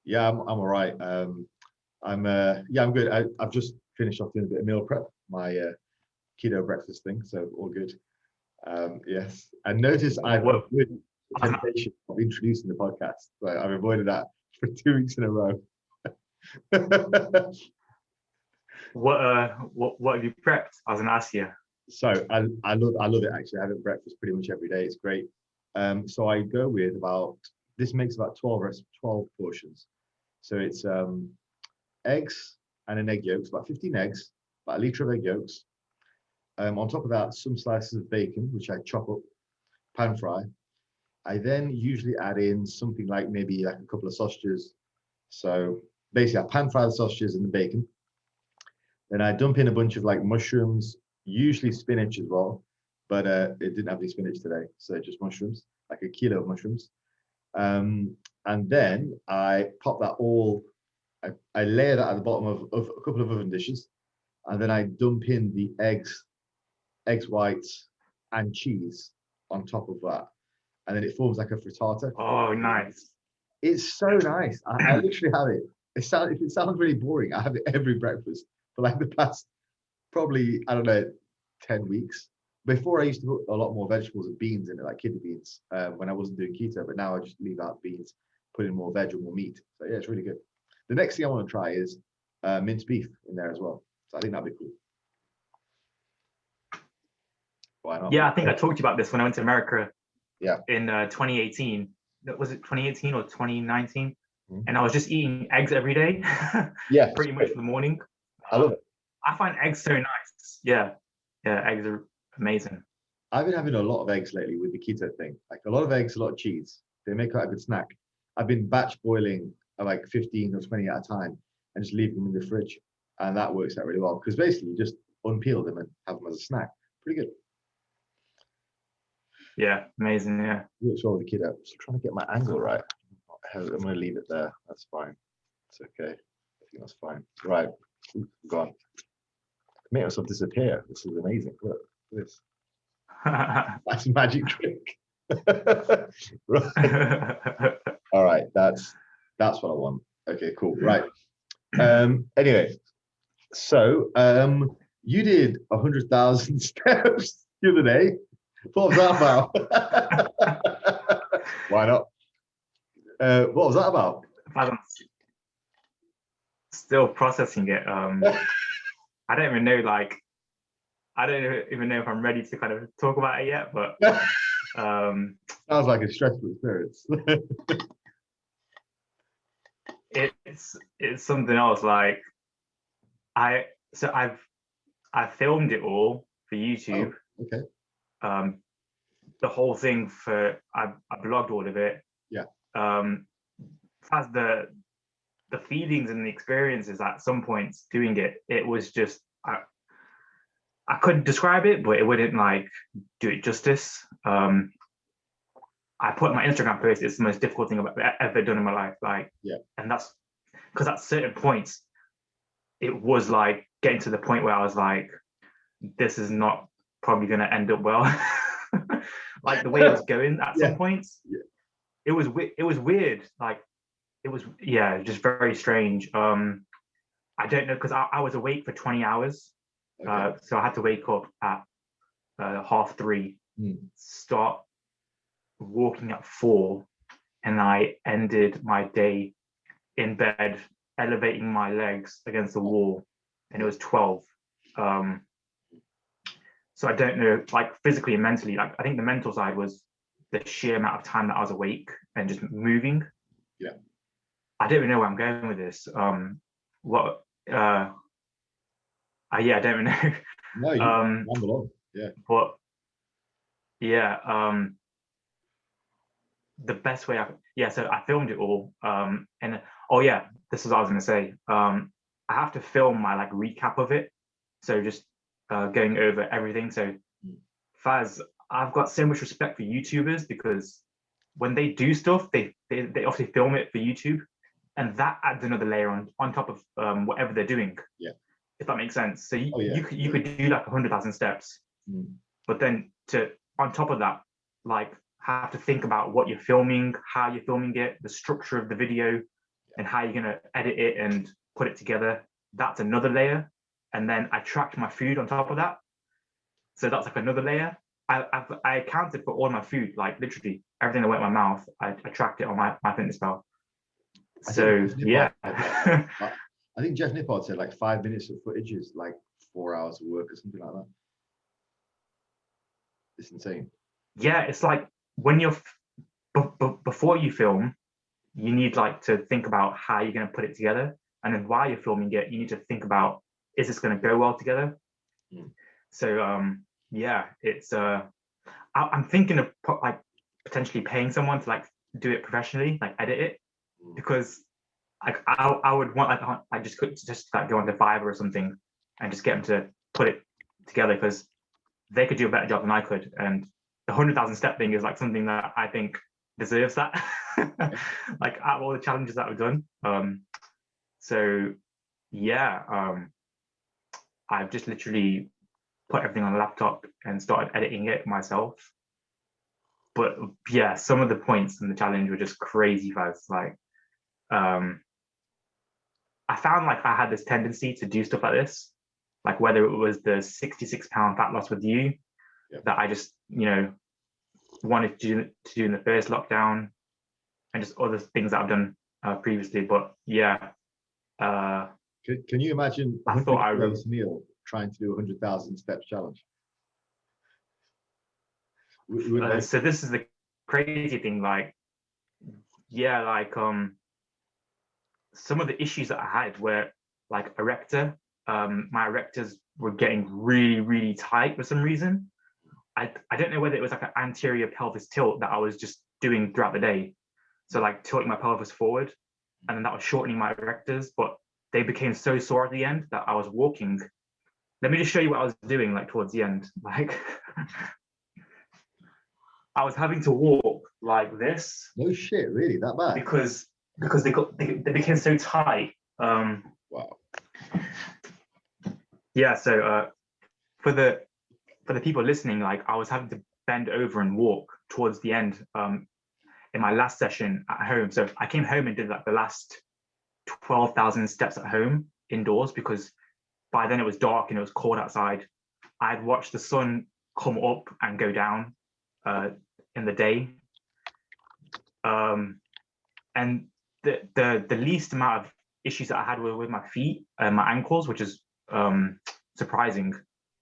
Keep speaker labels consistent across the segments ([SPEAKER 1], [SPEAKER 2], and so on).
[SPEAKER 1] Yeah, I'm all right. I'm good. I've just finished off doing a bit of meal prep, my keto breakfast thing, so all good. Yes, and notice I've
[SPEAKER 2] What
[SPEAKER 1] avoided the
[SPEAKER 2] I was
[SPEAKER 1] temptation of introducing the podcast. So I've avoided that for 2 weeks in a row.
[SPEAKER 2] what have you prepped? I was gonna ask you.
[SPEAKER 1] So I love it actually. I have it breakfast pretty much every day. It's great. So I go with about this makes about 12 portions. So it's eggs and an egg yolk, about 15 eggs, about a litre of egg yolks. On top of that, some slices of bacon, which I chop up, pan fry. I then usually add in something like maybe like a couple of sausages. So basically, I pan fry the sausages and the bacon. Then I dump in a bunch of like mushrooms, usually spinach as well, but it didn't have any spinach today, so just mushrooms, like a kilo of mushrooms. And then I pop that all, I layer that at the bottom of a couple of oven dishes, and then I dump in the eggs whites, and cheese on top of that, and then it forms like a frittata.
[SPEAKER 2] Oh, nice.
[SPEAKER 1] It's so nice. I literally have it. If it sounds really boring, I have it every breakfast for like the past probably, I don't know, 10 weeks. Before I used to put a lot more vegetables and beans in it, like kidney beans, when I wasn't doing keto, but now I just leave out beans, put in more veg or more meat. So yeah, it's really good. The next thing I want to try is minced beef in there as well. So I think that'd be cool. Why not?
[SPEAKER 2] Yeah, I think I talked to you about this when I went to America.
[SPEAKER 1] Yeah.
[SPEAKER 2] In 2018. Was it 2018 or 2019?
[SPEAKER 1] Mm-hmm.
[SPEAKER 2] And I was just eating eggs every day.
[SPEAKER 1] Yeah.
[SPEAKER 2] Pretty much for the morning.
[SPEAKER 1] I love it.
[SPEAKER 2] I find eggs so nice. Yeah. Yeah, eggs are amazing.
[SPEAKER 1] I've been having a lot of eggs lately with the keto thing. Like a lot of eggs, a lot of cheese. They make quite a good snack. I've been batch boiling like 15 or 20 at a time and just leave them in the fridge. And that works out really well because basically you just unpeel them and have them as a snack. Pretty good.
[SPEAKER 2] Yeah, amazing. Yeah.
[SPEAKER 1] Works well with the keto. Just trying to get my angle right. I'm going to leave it there. That's fine. It's okay. I think that's fine. Right. Ooh, gone. Make myself disappear. This is amazing. Look at this. That's a magic trick. Right. All right. That's what I want. Okay, cool. Right. Anyway, so you did 100,000 steps the other day. What was that about? Why not? What was that about?
[SPEAKER 2] I'm still processing it. I don't even know, like, I don't even know if I'm ready to kind of talk about it yet, but
[SPEAKER 1] sounds like a stressful experience.
[SPEAKER 2] it's something else. Like I filmed it all for YouTube.
[SPEAKER 1] Oh, okay.
[SPEAKER 2] The whole thing I blogged all of it.
[SPEAKER 1] Yeah.
[SPEAKER 2] As the feelings and the experiences at some points doing it, it was just I couldn't describe it, but it wouldn't like do it justice. I put in my Instagram post, it's the most difficult thing I've ever done in my life. Like,
[SPEAKER 1] yeah.
[SPEAKER 2] And that's because at certain points, it was like getting to the point where I was like, this is not probably going to end up well. Like the way it was going at some points, it was weird. Like it was, just very strange. I don't know, because I was awake for 20 hours. Okay. So I had to wake up at 3:30, start walking at 4, and I ended my day in bed, elevating my legs against the wall, and it was 12. So I don't know, like physically and mentally, like I think the mental side was the sheer amount of time that I was awake and just moving.
[SPEAKER 1] Yeah.
[SPEAKER 2] I don't even know where I'm going with this. I don't even know.
[SPEAKER 1] No, you ramble on. Yeah.
[SPEAKER 2] But yeah, the best way so I filmed it all. And this is what I was gonna say. I have to film my like recap of it. So just going over everything. So Faz, I've got so much respect for YouTubers because when they do stuff, they obviously film it for YouTube, and that adds another layer on top of whatever they're doing.
[SPEAKER 1] Yeah.
[SPEAKER 2] If that makes sense. So you could do like 100,000 steps, but then on top of that, like have to think about what you're filming, how you're filming it, the structure of the video, and how you're going to edit it and put it together. That's another layer. And then I tracked my food on top of that. So that's like another layer. I accounted for all my food, like literally everything that went in my mouth. I tracked it on my MyFitnessPal. So yeah.
[SPEAKER 1] I think Jeff Nippard said like 5 minutes of footage is like 4 hours of work or something like that. It's insane.
[SPEAKER 2] Yeah, it's like when you're before you film, you need like to think about how you're going to put it together, and then while you're filming it, you need to think about, is this going to go well together? So yeah, it's I'm thinking of like potentially paying someone to like do it professionally, like edit it, because like I would want like I just could just like go onto Fiverr or something and just get them to put it together, because they could do a better job than I could. And the 100,000 step thing is like something that I think deserves that. Like out of all the challenges that I've done. So yeah, I've just literally put everything on a laptop and started editing it myself. But yeah, some of the points in the challenge were just crazy fast. Like I found like I had this tendency to do stuff like this, like whether it was the 66-pound fat loss with you, that I just, you know, wanted to do in the first lockdown, and just other things that I've done previously. But yeah,
[SPEAKER 1] can you imagine
[SPEAKER 2] I thought I
[SPEAKER 1] was Neil trying to do a 100,000 steps challenge?
[SPEAKER 2] So this is the crazy thing, like yeah, like some of the issues that I had were like erector. My erectors were getting really tight for some reason. I don't know whether it was like an anterior pelvis tilt that I was just doing throughout the day. So like tilting my pelvis forward, and then that was shortening my erectors, but they became so sore at the end that I was walking. Let me just show you what I was doing like towards the end. Like I was having to walk like this.
[SPEAKER 1] No shit, really? That bad?
[SPEAKER 2] Because they became so tight.
[SPEAKER 1] Wow.
[SPEAKER 2] Yeah, so for the people listening, like I was having to bend over and walk towards the end in my last session at home. So I came home and did like the last 12,000 steps at home indoors, because by then it was dark and it was cold outside. I'd watched the sun come up and go down in the day. And the least amount of issues that I had were with my feet and my ankles, which is surprising,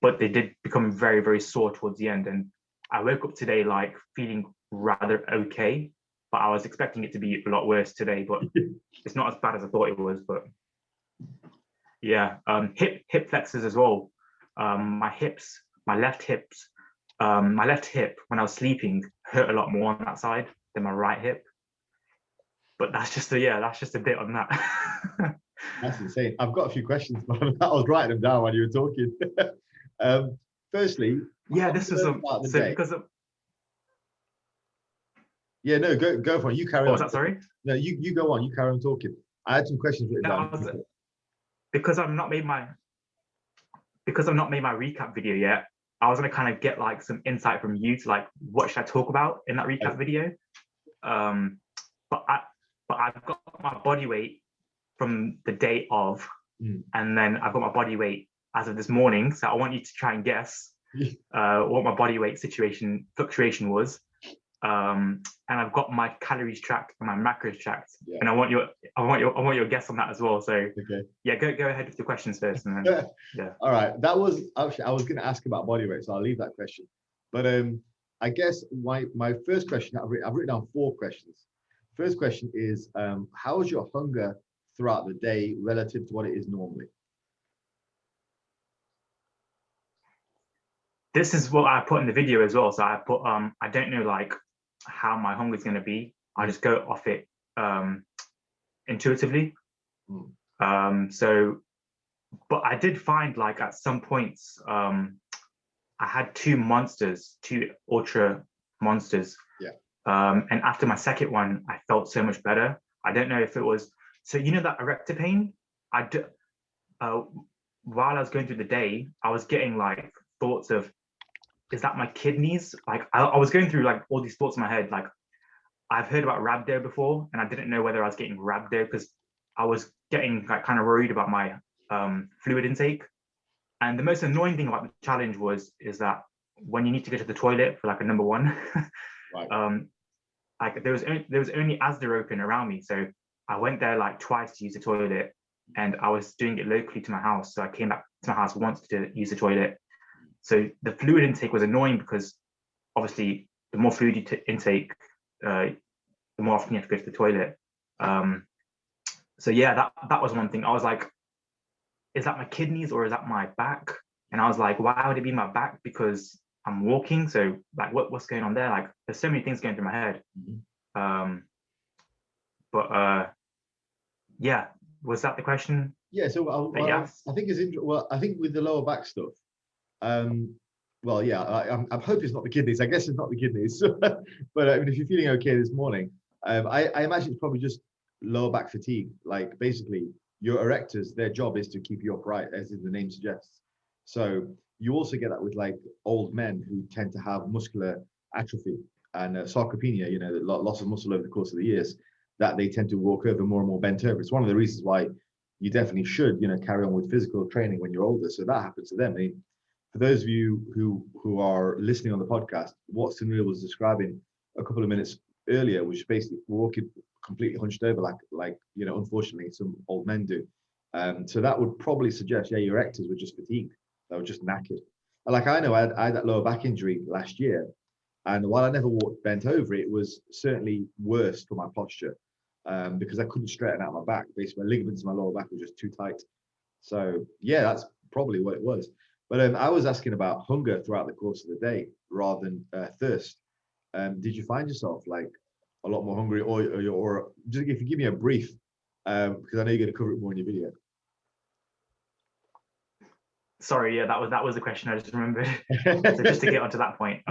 [SPEAKER 2] but they did become very sore towards the end. And I woke up today like feeling rather okay, but I was expecting it to be a lot worse today, but it's not as bad as I thought it was. But yeah, hip flexors as well. My left hip when I was sleeping hurt a lot more on that side than my right hip. But that's just a bit on that.
[SPEAKER 1] That's insane. I've got a few questions, but I was writing them down while you were talking. Firstly,
[SPEAKER 2] yeah, this was because of.
[SPEAKER 1] Yeah, no, go for it. You carry on.
[SPEAKER 2] Was that, sorry?
[SPEAKER 1] No, you go on. You carry on talking. I had some questions written down.
[SPEAKER 2] Because I've not made my recap video yet, I was gonna kind of get like some insight from you to like what should I talk about in that recap video. But I've got my body weight from the day of, and then I've got my body weight as of this morning. So I want you to try and guess what my body weight fluctuation was. And I've got my calories tracked and my macros tracked, and I want your guess on that as well. So okay. Yeah, go ahead with the questions first, and then yeah.
[SPEAKER 1] All right, that was actually I was going to ask about body weight, so I'll leave that question. But I guess my first question, I've written down 4 questions. First question is, how is your hunger throughout the day relative to what it is normally?
[SPEAKER 2] This is what I put in the video as well. So I put I don't know like how my hunger is going to be. I just go off it intuitively. So, but I did find like at some points I had 2 ultra monsters.
[SPEAKER 1] Yeah.
[SPEAKER 2] And after my second one, I felt so much better. I don't know if it was, so you know that erector pain? While I was going through the day, I was getting like thoughts of, is that my kidneys? Like I was going through like all these thoughts in my head. Like I've heard about rhabdo before, and I didn't know whether I was getting rhabdo because I was getting like kind of worried about my fluid intake. And the most annoying thing about the challenge is that when you need to go to the toilet for like a number one,
[SPEAKER 1] Right.
[SPEAKER 2] like there was only Asda open around me, so I went there like twice to use the toilet, and I was doing it locally to my house. So I came back to my house once to use the toilet. So the fluid intake was annoying because obviously the more fluid you intake, the more often you have to go to the toilet. So yeah, that was one thing. I was like, is that my kidneys or is that my back? And I was like, why would it be my back? Because I'm walking. So like, what's going on there? Like, there's so many things going through my head. But yeah, was that the question?
[SPEAKER 1] Yeah. So
[SPEAKER 2] Yes.
[SPEAKER 1] I think I think with the lower back stuff, well, yeah, I'm hoping it's not the kidneys. I guess it's not the kidneys. But I mean, if you're feeling okay this morning, I imagine it's probably just lower back fatigue. Like basically, your erectors, their job is to keep you upright, as the name suggests. So you also get that with like old men who tend to have muscular atrophy and sarcopenia, you know, loss of muscle over the course of the years, that they tend to walk over more and more bent over. It's one of the reasons why you definitely should, you know, carry on with physical training when you're older. So that happens to them. I mean, for those of you who are listening on the podcast, what Sunil was describing a couple of minutes earlier, which is basically walking completely hunched over, like you know, unfortunately, some old men do. So that would probably suggest, yeah, your erectors were just fatigued. They were just knackered. And like I know, I had that lower back injury last year, and while I never walked bent over, it was certainly worse for my posture because I couldn't straighten out my back. Basically, my ligaments in my lower back were just too tight. So yeah, that's probably what it was. But I was asking about hunger throughout the course of the day rather than thirst. Did you find yourself like a lot more hungry, or just if you give me a brief, because I know you're going to cover it more in your video.
[SPEAKER 2] Sorry, yeah, that was the question I just remembered. So just to get onto that point,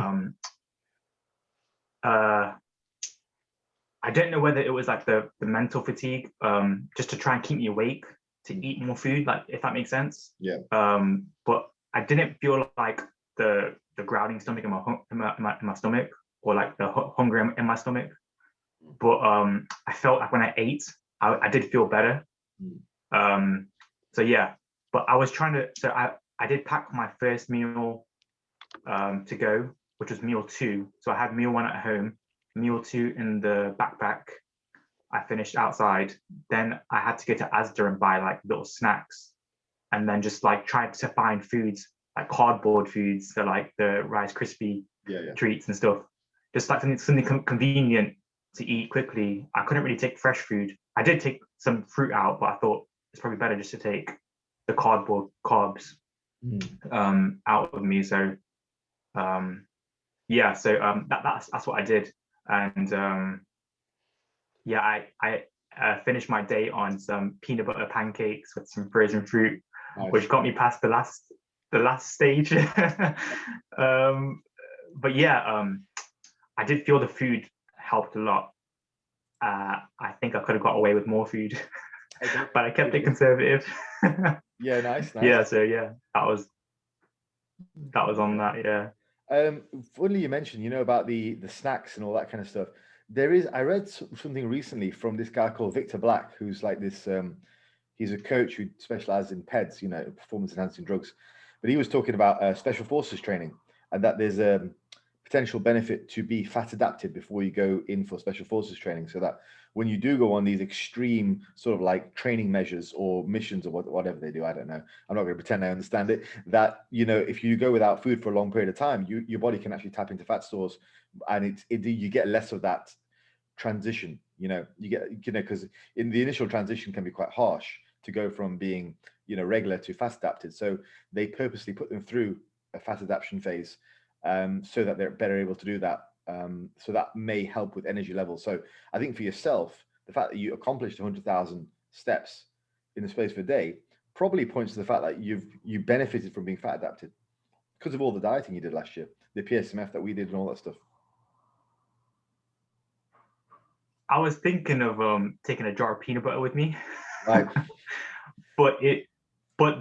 [SPEAKER 2] I don't know whether it was like the mental fatigue, just to try and keep me awake to eat more food, like if that makes sense.
[SPEAKER 1] Yeah.
[SPEAKER 2] But I didn't feel like the growling stomach in my stomach, or like the hunger in my stomach. But I felt like when I ate, I did feel better. So yeah, but I was trying to. So I did pack my first meal to go, which was meal 2. So I had meal 1 at home, meal 2 in the backpack. I finished outside. Then I had to go to Asda and buy like little snacks, and then just like try to find foods, like cardboard foods, so like the Rice Krispie treats and stuff. Just like something convenient to eat quickly. I couldn't really take fresh food. I did take some fruit out, but I thought it's probably better just to take the cardboard carbs out of me. So yeah, so that's what I did. And yeah, I finished my day on some peanut butter pancakes with some frozen fruit, which got me past the last stage. But yeah, I did feel the food helped a lot. I think I could have got away with more food, but I kept it conservative.
[SPEAKER 3] Yeah, nice.
[SPEAKER 2] Yeah, so yeah, that was on that. Yeah.
[SPEAKER 3] Funny you mentioned, you know, about the snacks and all that kind of stuff. I read something recently from this guy called Victor Black, who's like this. He's a coach who specializes in PEDs, you know, performance enhancing drugs. But he was talking about special forces training, and that there's a potential benefit to be fat adapted before you go in for special forces training, so that when you do go on these extreme sort of like training measures or missions or whatever they do, I don't know, I'm not going to pretend I understand it, that, you know, if you go without food for a long period of time, your body can actually tap into fat stores, and you get less of that transition, you know, because in the initial transition can be quite harsh to go from being, you know, regular to fat adapted. So they purposely put them through a fat adaptation phase, so that they're better able to do that. So that may help with energy levels. So I think for yourself, the fact that you accomplished 100,000 steps in the space of a day probably points to the fact that you benefited from being fat adapted because of all the dieting you did last year, the PSMF that we did and all that stuff.
[SPEAKER 2] I was thinking of taking a jar of peanut butter with me,
[SPEAKER 3] right?
[SPEAKER 2] But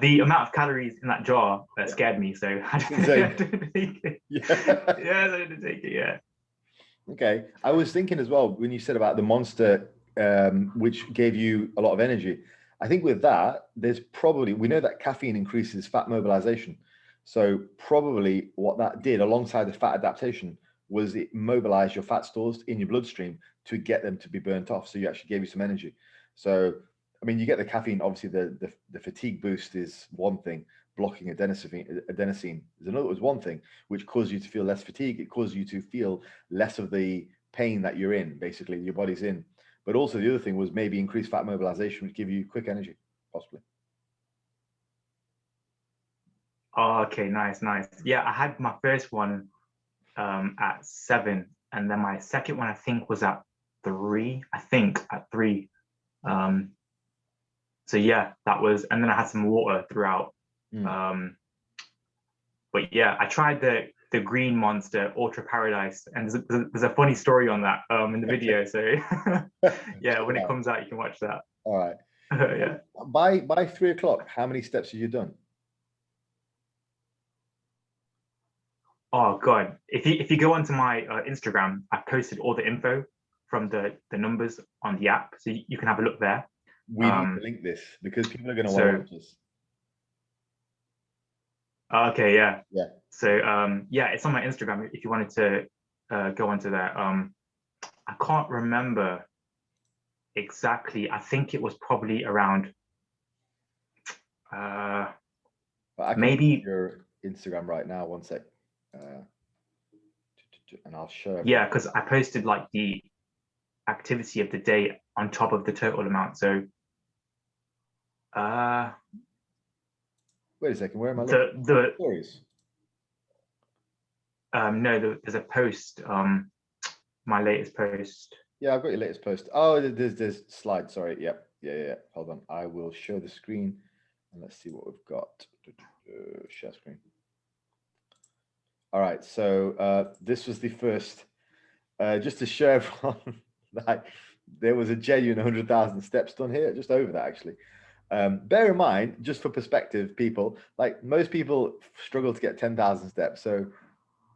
[SPEAKER 2] the amount of calories in that jar scared me, so I didn't take it. I didn't take it. Yeah.
[SPEAKER 3] Okay, I was thinking as well when you said about the monster which gave you a lot of energy. I think with that, there's probably, we know that caffeine increases fat mobilization. So probably what that did alongside the fat adaptation was it mobilized your fat stores in your bloodstream to get them to be burnt off. So you actually gave you some energy. So, I mean, you get the caffeine, obviously the fatigue boost is one thing, blocking adenosine is another, was one thing, which causes you to feel less fatigue. It causes you to feel less of the pain that you're in, basically, your body's in. But also the other thing was maybe increased fat mobilization, which give you quick energy, possibly.
[SPEAKER 2] Oh, okay, nice. Yeah, I had my first one at 7, and then my second one I think was at 3. So yeah, that was, and then I had some water throughout. But yeah, I tried the Green Monster Ultra Paradise, and there's a funny story on that in the video. So yeah, when it comes out, you can watch that.
[SPEAKER 3] All right.
[SPEAKER 2] Yeah.
[SPEAKER 3] By 3 o'clock, how many steps have you done?
[SPEAKER 2] Oh God, if you go onto my Instagram, I posted all the info from the numbers on the app, so you can have a look there.
[SPEAKER 3] We need to link this because people are going to want to watch this.
[SPEAKER 2] Okay, yeah.
[SPEAKER 3] Yeah.
[SPEAKER 2] So yeah, it's on my Instagram if you wanted to go onto there. I can't remember exactly. I think it was probably around maybe
[SPEAKER 3] your Instagram right now. One sec. And I'll show.
[SPEAKER 2] Yeah, because I posted like the activity of the day on top of the total amount. So
[SPEAKER 3] wait a second, where am I looking?
[SPEAKER 2] The
[SPEAKER 3] stories?
[SPEAKER 2] No, there's a post, my latest post.
[SPEAKER 3] Yeah, I've got your latest post. Oh, there's slide, sorry. Yep. Yeah. Hold on. I will show the screen and let's see what we've got. Share screen. All right, so this was the first, just to show everyone that there was a genuine 100,000 steps done here, just over that actually. Bear in mind, just for perspective, people, like most people struggle to get 10,000 steps. So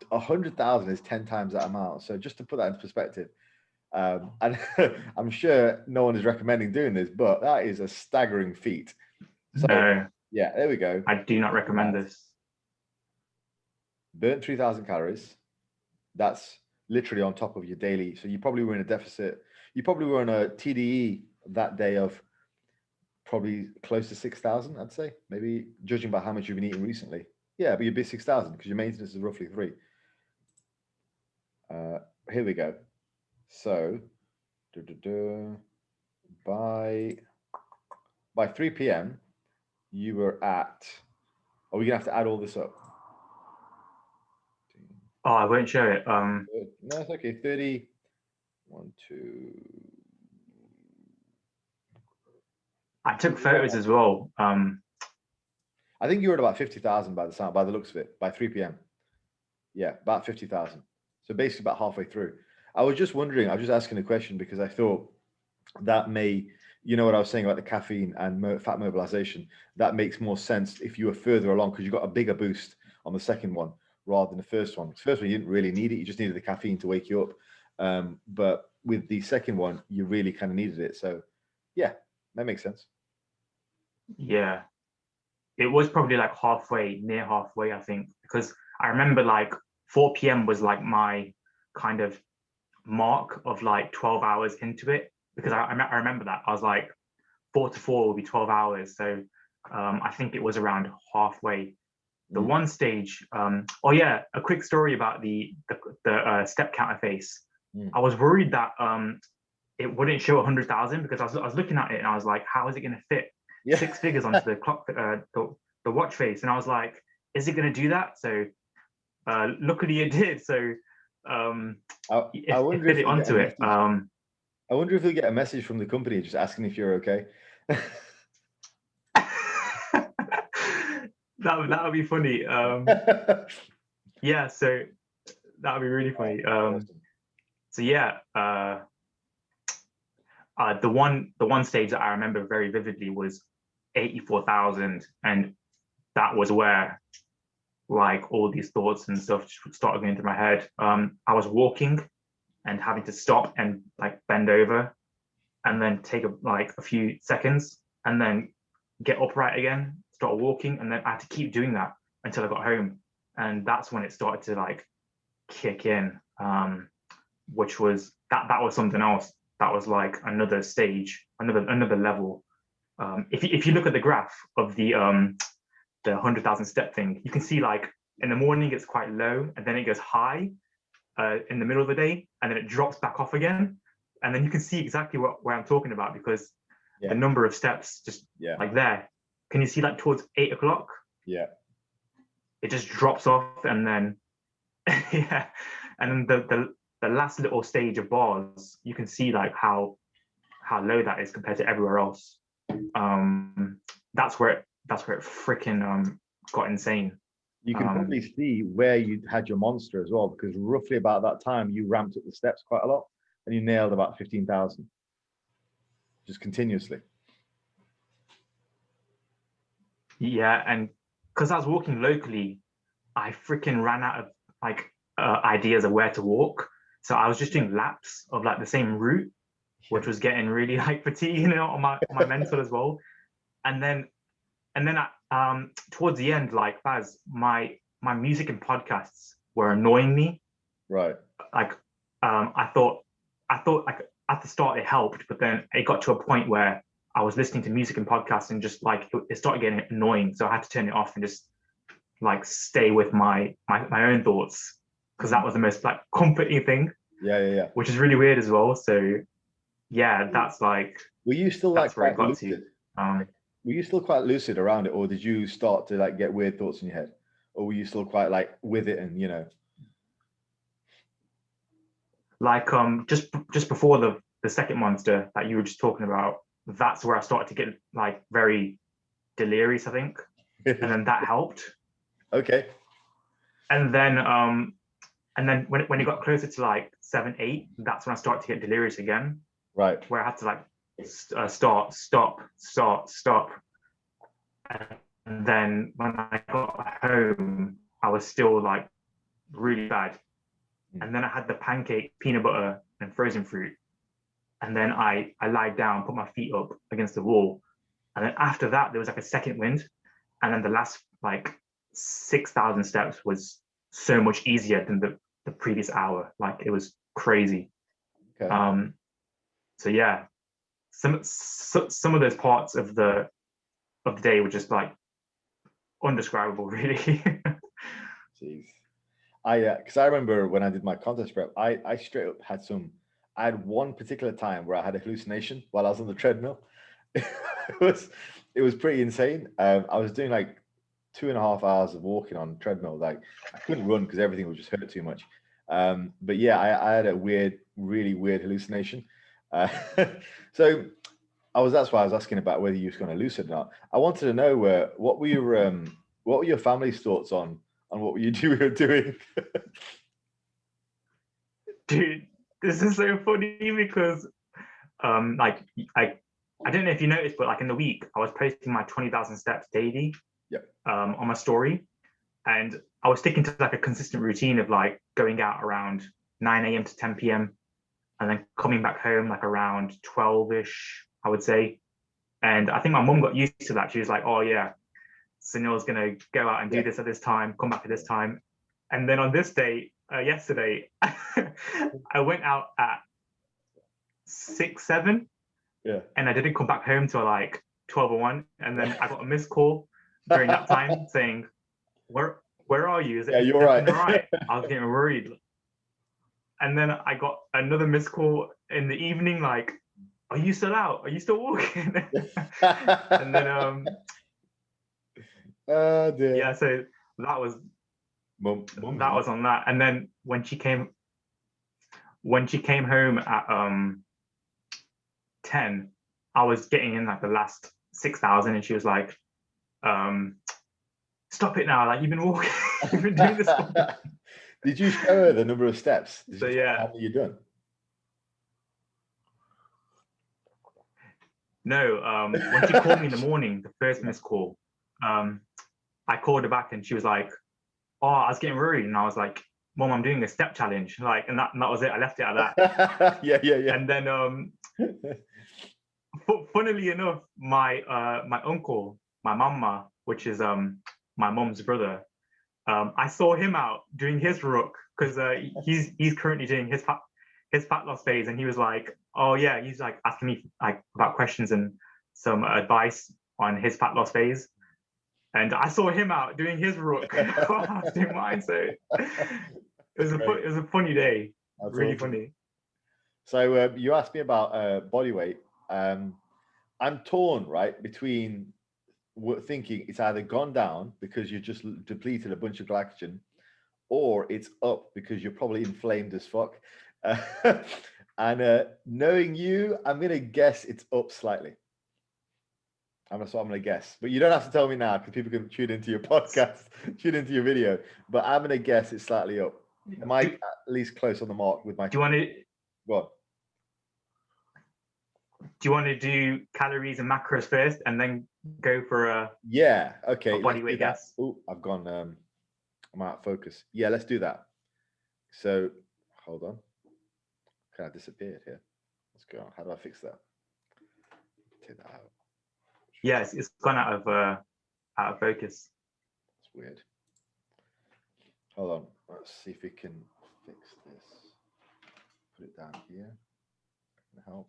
[SPEAKER 3] 100,000 is 10 times that amount. So just to put that into perspective, and I'm sure no one is recommending doing this, but that is a staggering feat. So
[SPEAKER 2] no,
[SPEAKER 3] yeah, there we go.
[SPEAKER 2] I do not recommend this.
[SPEAKER 3] Burnt 3,000 calories. That's literally on top of your daily. So you probably were in a deficit. You probably were on a TDE that day of probably close to 6,000, I'd say. Maybe judging by how much you've been eating recently. Yeah, but you'd be 6,000 because your maintenance is roughly 3. Here we go. So by 3 p.m. you were at, are we gonna have to add all this up?
[SPEAKER 2] Oh, I won't show it.
[SPEAKER 3] No, it's okay. 30, 1, 2.
[SPEAKER 2] I took photos as well.
[SPEAKER 3] I think you were at about 50,000 by the looks of it, by 3 p.m. Yeah, about 50,000. So basically about halfway through. I was just wondering, I was just asking a question because I thought that may, you know what I was saying about the caffeine and fat mobilization, that makes more sense if you were further along because you got a bigger boost on the second one rather than the first one. The first one, you didn't really need it. You just needed the caffeine to wake you up. But with the second one, you really kind of needed it. So yeah, that makes sense.
[SPEAKER 2] Yeah, it was probably like near halfway, I think, because I remember like 4 p.m. was like my kind of mark of like 12 hours into it, because I remember that I was like 4 to 4 will be 12 hours. So I think it was around halfway. The one stage, oh yeah, a quick story about the step counter face. I was worried that it wouldn't show 100,000 because I was looking at it and I was like, how is it going to fit 6 figures onto the clock, the watch face? And I was like, is it going to do that? So luckily it did. So
[SPEAKER 3] I wonder if
[SPEAKER 2] fit it onto it.
[SPEAKER 3] I wonder if you'll get a message from the company just asking if you're okay.
[SPEAKER 2] That would be funny. Yeah, so that would be really funny. So yeah, the one stage that I remember very vividly was 84,000, and that was where like all these thoughts and stuff started going through my head. I was walking and having to stop and like bend over and then take a few seconds, and then get upright again, start walking, and then I had to keep doing that until I got home. And that's when it started to like kick in, which was that was something else. That was like another stage, another level. If you look at the graph of the 100,000 step thing, you can see like in the morning it's quite low, and then it goes high in the middle of the day, and then it drops back off again. And then you can see exactly where I'm talking about, because the number of steps just like there. Can you see like towards 8 o'clock?
[SPEAKER 3] Yeah.
[SPEAKER 2] It just drops off, and then yeah, and then the last little stage of bars, you can see like how low that is compared to everywhere else. That's where it freaking got insane.
[SPEAKER 3] You can probably see where you had your monster as well, because roughly about that time you ramped up the steps quite a lot, and you nailed about 15,000 just continuously.
[SPEAKER 2] Yeah, and because I was walking locally, I freaking ran out of like ideas of where to walk. So I was just doing laps of like the same route, which was getting really like fatiguing on my mental as well. And then I, towards the end, like Baz, my music and podcasts were annoying me.
[SPEAKER 3] Right.
[SPEAKER 2] Like I thought like at the start it helped, but then it got to a point where I was listening to music and podcasts and just like it started getting annoying. So I had to turn it off and just like stay with my own thoughts, because that was the most like comforting thing.
[SPEAKER 3] Yeah.
[SPEAKER 2] Which is really weird as well. So yeah, that's like.
[SPEAKER 3] Were you still like
[SPEAKER 2] where I got
[SPEAKER 3] lucid?
[SPEAKER 2] to?
[SPEAKER 3] Were you still quite lucid around it, or did you start to like get weird thoughts in your head, or were you still quite like with it and
[SPEAKER 2] Like just before the second monster that you were just talking about, that's where I started to get like very delirious, I think, and then that helped.
[SPEAKER 3] Okay.
[SPEAKER 2] And then when it got closer to like 7, 8, that's when I started to get delirious again.
[SPEAKER 3] Right.
[SPEAKER 2] Where I had to like start, stop. And then when I got home, I was still like really bad. And then I had the pancake, peanut butter, and frozen fruit. And then I lied down, put my feet up against the wall. And then after that, there was like a second wind. And then the last like 6,000 steps was so much easier than the previous hour. Like it was crazy.
[SPEAKER 3] Okay.
[SPEAKER 2] So yeah, some of those parts of the day were just like undescribable, really.
[SPEAKER 3] Jeez. Because I remember when I did my contest prep, I straight up had I had one particular time where I had a hallucination while I was on the treadmill. It was pretty insane. I was doing like 2.5 hours of walking on treadmill. Like I couldn't run because everything would just hurt too much. But yeah, I had a really weird hallucination. So that's why I was asking about whether you was going to lucid or not. I wanted to know what were your family's thoughts on what you were doing?
[SPEAKER 2] Dude, this is so funny because like I don't know if you noticed, but like in the week I was posting my 20,000 steps daily.
[SPEAKER 3] Yep.
[SPEAKER 2] On my story, and I was sticking to like a consistent routine of like going out around 9 a.m. to 10 p.m. and then coming back home like around 12ish, I would say. And I think my mum got used to that. She was like, oh yeah, Sunil's gonna go out and do this at this time, come back at this time. And then on this day, yesterday, I went out at 6, 7.
[SPEAKER 3] Yeah.
[SPEAKER 2] And I didn't come back home till like 12 or 1. And then I got a missed call during that time saying, where are you? Is it
[SPEAKER 3] you're right.
[SPEAKER 2] Right? I was getting worried. And then I got another missed call in the evening, like, are you still out? Are you still walking? And then
[SPEAKER 3] oh dear.
[SPEAKER 2] Yeah, so that was that was on that. And then when she came home at 10, I was getting in like the last 6,000, and she was like, stop it now, like you've been walking, you've been doing this.
[SPEAKER 3] Did you show her the number of steps?
[SPEAKER 2] So yeah,
[SPEAKER 3] how many you done?
[SPEAKER 2] No, when she called me in the morning, the first missed call, I called her back and she was like, oh, I was getting worried. And I was like, Mom, I'm doing a step challenge. Like, and that was it. I left it at that.
[SPEAKER 3] yeah.
[SPEAKER 2] And then Funnily enough, my uncle, my mama, which is my mom's brother, I saw him out doing his ruck because he's currently doing his fat loss phase, and he was like, oh yeah, he's like asking me like about questions and some advice on his fat loss phase, and I saw him out doing his ruck while I was doing mine. So it was a funny day. That's really awesome. Funny.
[SPEAKER 3] So you asked me about body weight. I'm torn, right, between thinking it's either gone down because you just depleted a bunch of glycogen, or it's up because you're probably inflamed as fuck. And knowing you, I'm gonna guess it's up slightly. That's what I'm gonna guess, but you don't have to tell me now because people can tune into your podcast, tune into your video. But I'm gonna guess it's slightly up. Mike, at least close on the mark with my.
[SPEAKER 2] Do you want to?
[SPEAKER 3] What?
[SPEAKER 2] Do you want to do calories and macros first, and then go for a
[SPEAKER 3] a
[SPEAKER 2] body weight guess?
[SPEAKER 3] Oh, I've gone. I'm out of focus. Yeah, let's do that. So, hold on. Kind of disappeared here. What's going on? How do I fix that? Take that out.
[SPEAKER 2] Yes, it's gone out of focus.
[SPEAKER 3] It's weird. Hold on. Let's see if we can fix this. Put it down here. Can help.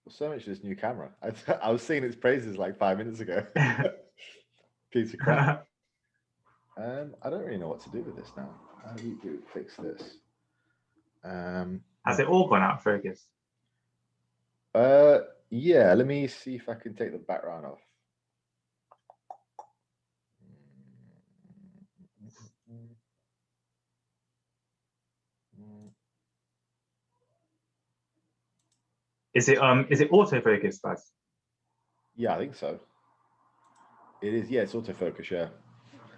[SPEAKER 3] Well, so much for this new camera. I was seeing its praises like 5 minutes ago. Piece of crap. I don't really know what to do with this now. How do you fix this?
[SPEAKER 2] Has it all gone out of focus?
[SPEAKER 3] Yeah, let me see if I can take the background off.
[SPEAKER 2] Is it autofocus, Baz?
[SPEAKER 3] Yeah, I think so. It is, yeah, it's autofocus, yeah.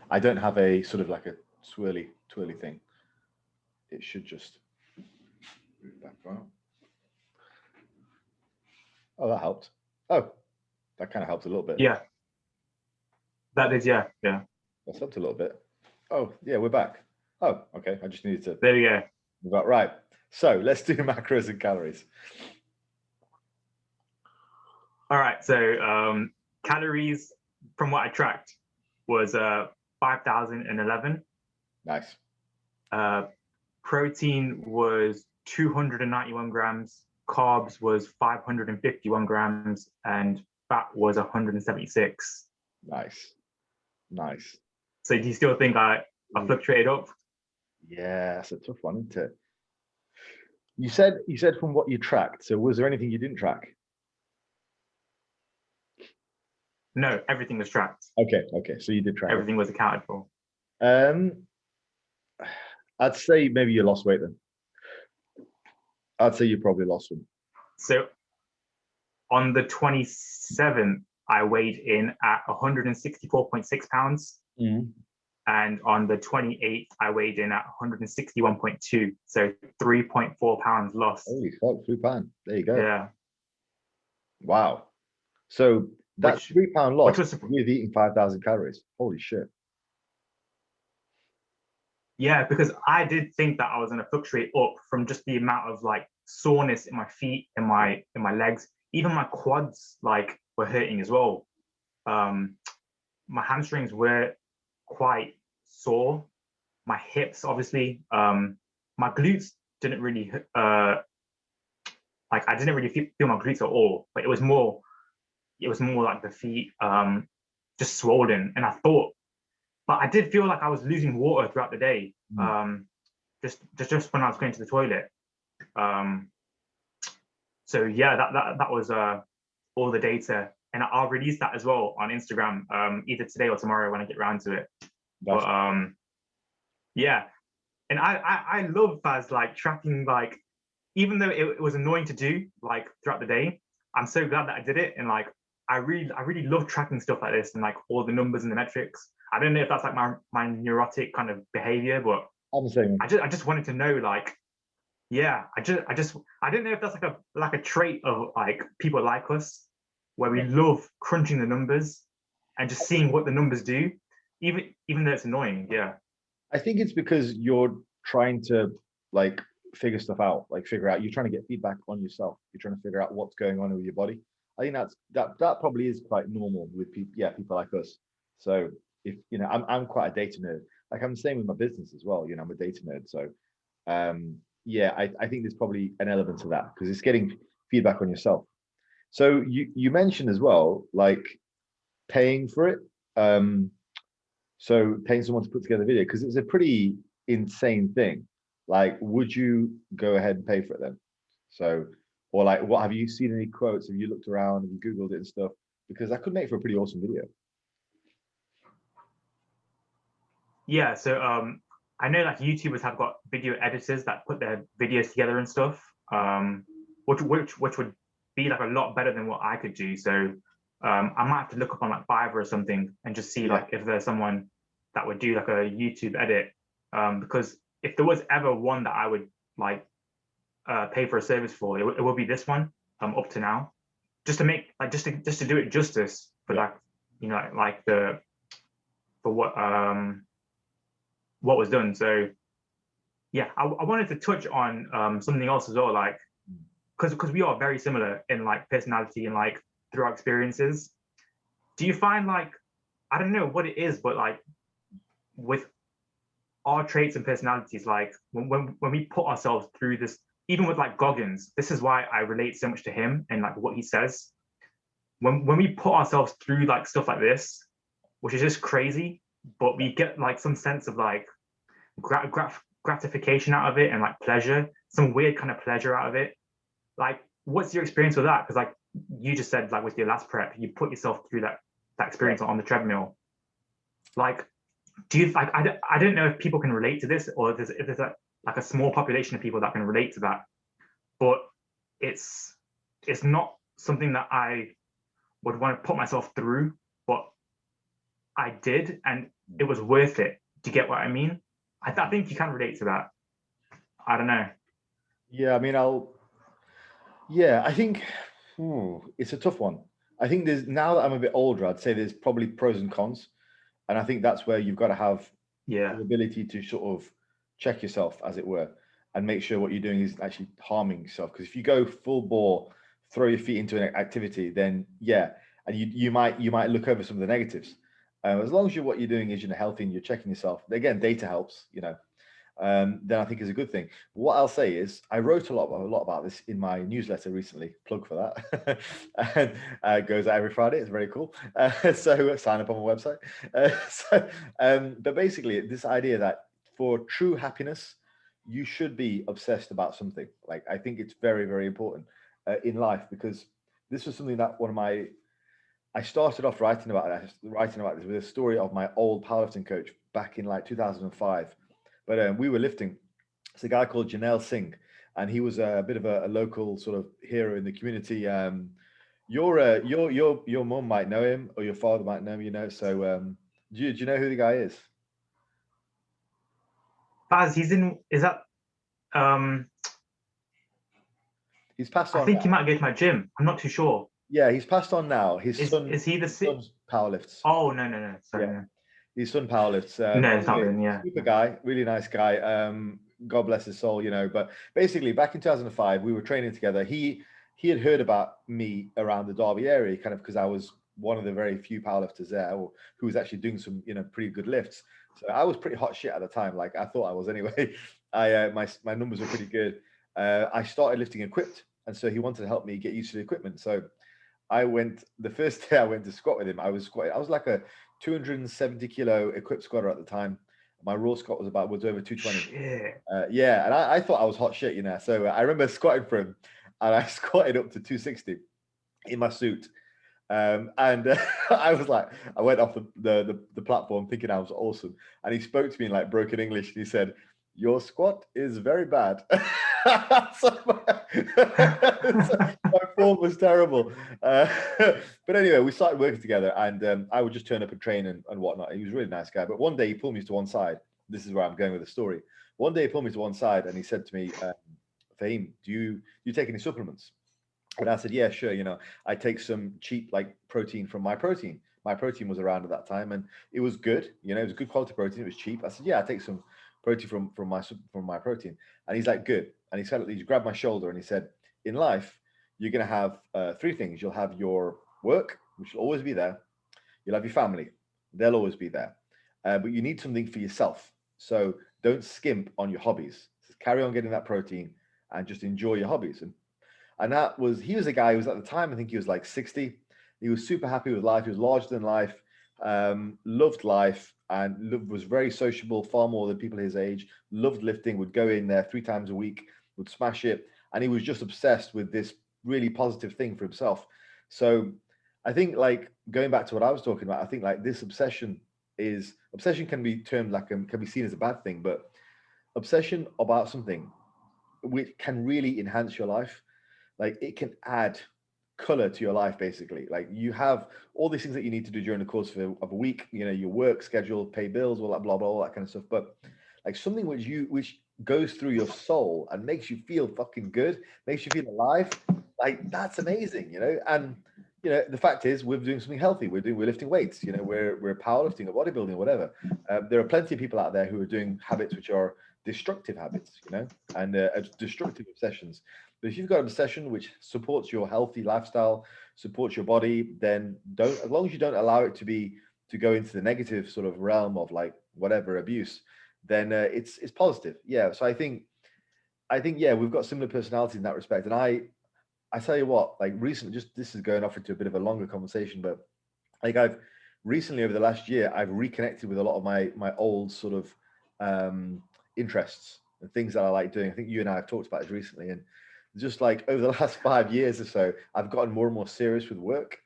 [SPEAKER 3] I don't have a sort of like a twirly thing. It should just move back around. Oh, that helped. Oh, that kind of helped a little bit.
[SPEAKER 2] Yeah. That is, yeah.
[SPEAKER 3] That's helped a little bit. Oh, yeah, we're back. Oh, okay. I just needed to.
[SPEAKER 2] There we go.
[SPEAKER 3] We got right. So let's do macros and calories.
[SPEAKER 2] All right. So calories from what I tracked was 5,011.
[SPEAKER 3] Nice.
[SPEAKER 2] Protein was 291 grams. Carbs was 551 grams, and fat was 176.
[SPEAKER 3] Nice.
[SPEAKER 2] So do you still think I fluctuated up?
[SPEAKER 3] Yeah, that's a tough one, isn't it? You said from what you tracked. So was there anything you didn't track?
[SPEAKER 2] No, everything was tracked.
[SPEAKER 3] Okay. So you did track.
[SPEAKER 2] Everything was accounted for.
[SPEAKER 3] I'd say maybe you lost weight then. I'd say you probably lost one.
[SPEAKER 2] So on the 27th, I weighed in at 164.6 pounds.
[SPEAKER 3] Mm.
[SPEAKER 2] And on the 28th, I weighed in at 161.2. So 3.4 pounds lost.
[SPEAKER 3] Holy fuck, 3 pounds. There you go.
[SPEAKER 2] Yeah.
[SPEAKER 3] Wow. So that's 3 pound loss with eating 5,000 calories. Holy shit.
[SPEAKER 2] Yeah, because I did think that I was going to fluctuate up from just the amount of like soreness in my feet and my legs. Even my quads like were hurting as well. My hamstrings were quite sore. My hips, obviously. My glutes didn't really I didn't really feel my glutes at all. But it was more like the feet just swollen. And but I did feel like I was losing water throughout the day, just when I was going to the toilet. So yeah, that was all the data, and I'll release that as well on Instagram either today or tomorrow when I get around to it. But yeah, and I love Faz like tracking, like even though it was annoying to do like throughout the day, I'm so glad that I did it, and like I really love tracking stuff like this and like all the numbers and the metrics. I don't know if that's like my neurotic kind of behavior, but
[SPEAKER 3] I'm saying
[SPEAKER 2] I just wanted to know, like, yeah, I don't know if that's like a trait of like people like us, where we love crunching the numbers and just seeing what the numbers do, even though it's annoying. Yeah,
[SPEAKER 3] I think it's because you're trying to like figure stuff out, like figure out, you're trying to get feedback on yourself. You're trying to figure out what's going on with your body. I think that probably is quite normal with people, people like us. So if, I'm quite a data nerd. Like I'm the same with my business as well. I'm a data nerd. So I think there's probably an element to that because it's getting feedback on yourself. So you mentioned as well, like paying for it. So paying someone to put together a video, because it's a pretty insane thing. Like, would you go ahead and pay for it then? So, or like, what have you seen any quotes? Have you looked around? Have you Googled it and stuff? Because that could make for a pretty awesome video.
[SPEAKER 2] Yeah, so I know like YouTubers have got video editors that put their videos together and stuff, which would be like a lot better than what I could do. So I might have to look up on like Fiverr or something and just see like if there's someone that would do like a YouTube edit. Because if there was ever one that I would like pay for a service for, it will be this one up to now, just to make like just to do it justice for like like the for what was done. So yeah, I wanted to touch on something else as well, like because we are very similar in like personality and like through our experiences. Do you find like, I don't know what it is, but like with our traits and personalities, like when we put ourselves through this, even with like Goggins, this is why I relate so much to him and like what he says. When we put ourselves through like stuff like this, which is just crazy, but we get like some sense of like gratification out of it and like pleasure, some weird kind of pleasure out of it. Like, what's your experience with that? Because like you just said, like with your last prep, you put yourself through that experience on the treadmill. Like, do you like? I don't know if people can relate to this, or if there's like a small population of people that can relate to that. But it's not something that I would want to put myself through, but I did, and it was worth it. Do you get what I mean? I think you can relate to that. I don't know.
[SPEAKER 3] Yeah, I mean, I think it's a tough one. I think there's, now that I'm a bit older, I'd say there's probably pros and cons. And I think that's where you've got to have the ability to sort of check yourself, as it were, and make sure what you're doing is actually harming yourself. Because if you go full bore, throw your feet into an activity, then and you might look over some of the negatives. As long as what you're doing is healthy and you're checking yourself, again, data helps, then I think is a good thing. But what I'll say is, I wrote a lot about this in my newsletter recently. Plug for that. And it goes out every Friday. It's very cool. So sign up on my website. But basically, this idea that for true happiness, you should be obsessed about something. Like, I think it's very, very important in life, because this was something that I started off writing about this with a story of my old powerlifting coach back in like 2005. But we were lifting. It's a guy called Janelle Singh, and he was a bit of a local sort of hero in the community. Your mum might know him, or your father might know him, So do you know who the guy is?
[SPEAKER 2] Baz, is that
[SPEAKER 3] he's passed on.
[SPEAKER 2] I think he might go to my gym. I'm not too sure.
[SPEAKER 3] Yeah, he's passed on now. His son
[SPEAKER 2] is he the
[SPEAKER 3] son's powerlifts.
[SPEAKER 2] Oh no. Sorry.
[SPEAKER 3] Yeah. His son powerlifts.
[SPEAKER 2] No, it's not him. Yeah,
[SPEAKER 3] super guy, really nice guy. God bless his soul, But basically, back in 2005, we were training together. He had heard about me around the Derby area, kind of because I was one of the very few powerlifters there who was actually doing some, pretty good lifts. So I was pretty hot shit at the time. Like, I thought I was anyway. My numbers were pretty good. I started lifting equipped, and so he wanted to help me get used to the equipment. So the first day I went to squat with him, I was squatting. I was like a 270 kilo equipped squatter at the time. My raw squat was over 220. And I thought I was hot shit, So I remember squatting for him, and I squatted up to 260 in my suit. I was like, I went off the platform thinking I was awesome. And he spoke to me in like broken English, and he said, "Your squat is very bad." So my form was terrible. But anyway, we started working together, and I would just turn up and train and whatnot. He was a really nice guy. But one day he pulled me to one side. This is where I'm going with the story. One day he pulled me to one side and he said to me, "Fahim, do you take any supplements?" And I said, "Yeah, sure. I take some cheap like protein from My Protein. My Protein was around at that time, and it was good. It was good quality protein. It was cheap." I said, "Yeah, I take some protein from my protein. And he's like, good. And he said, he grabbed my shoulder and he said, in life, you're going to have three things. You'll have your work, which will always be there. You'll have your family. They'll always be there. But you need something for yourself. So don't skimp on your hobbies. Just carry on getting that protein and just enjoy your hobbies. And that was, he was a guy who was at the time, I think he was like 60. He was super happy with life. He was larger than life, loved life, and was very sociable, far more than people his age, loved lifting, would go in there 3 times a week, would smash it. And he was just obsessed with this really positive thing for himself. So I think, like, going back to what I was talking about, I think like this obsession can be termed like, can be seen as a bad thing, but obsession about something which can really enhance your life. Like, it can add color to your life, basically. Like, you have all these things that you need to do during the course of a week, you know, your work schedule, pay bills, all that, blah, blah, all that kind of stuff. But like something which goes through your soul and makes you feel fucking good, makes you feel alive, like, that's amazing, you know. And you know, the fact is, we're doing something healthy. We're lifting weights, you know, we're powerlifting or bodybuilding or whatever. There are plenty of people out there who are doing habits which are destructive habits, you know, and destructive obsessions. But if you've got an obsession which supports your healthy lifestyle, supports your body, then as long as you don't allow it to go into the negative sort of realm of like whatever abuse, then it's positive. Yeah. So I think yeah, we've got similar personalities in that respect. And I tell you what, like recently, just this is going off into a bit of a longer conversation, but like I've recently, over the last year, I've reconnected with a lot of my old sort of interests and things that I like doing. I think you and I have talked about this recently, and just like over the last 5 years or so, I've gotten more and more serious with work,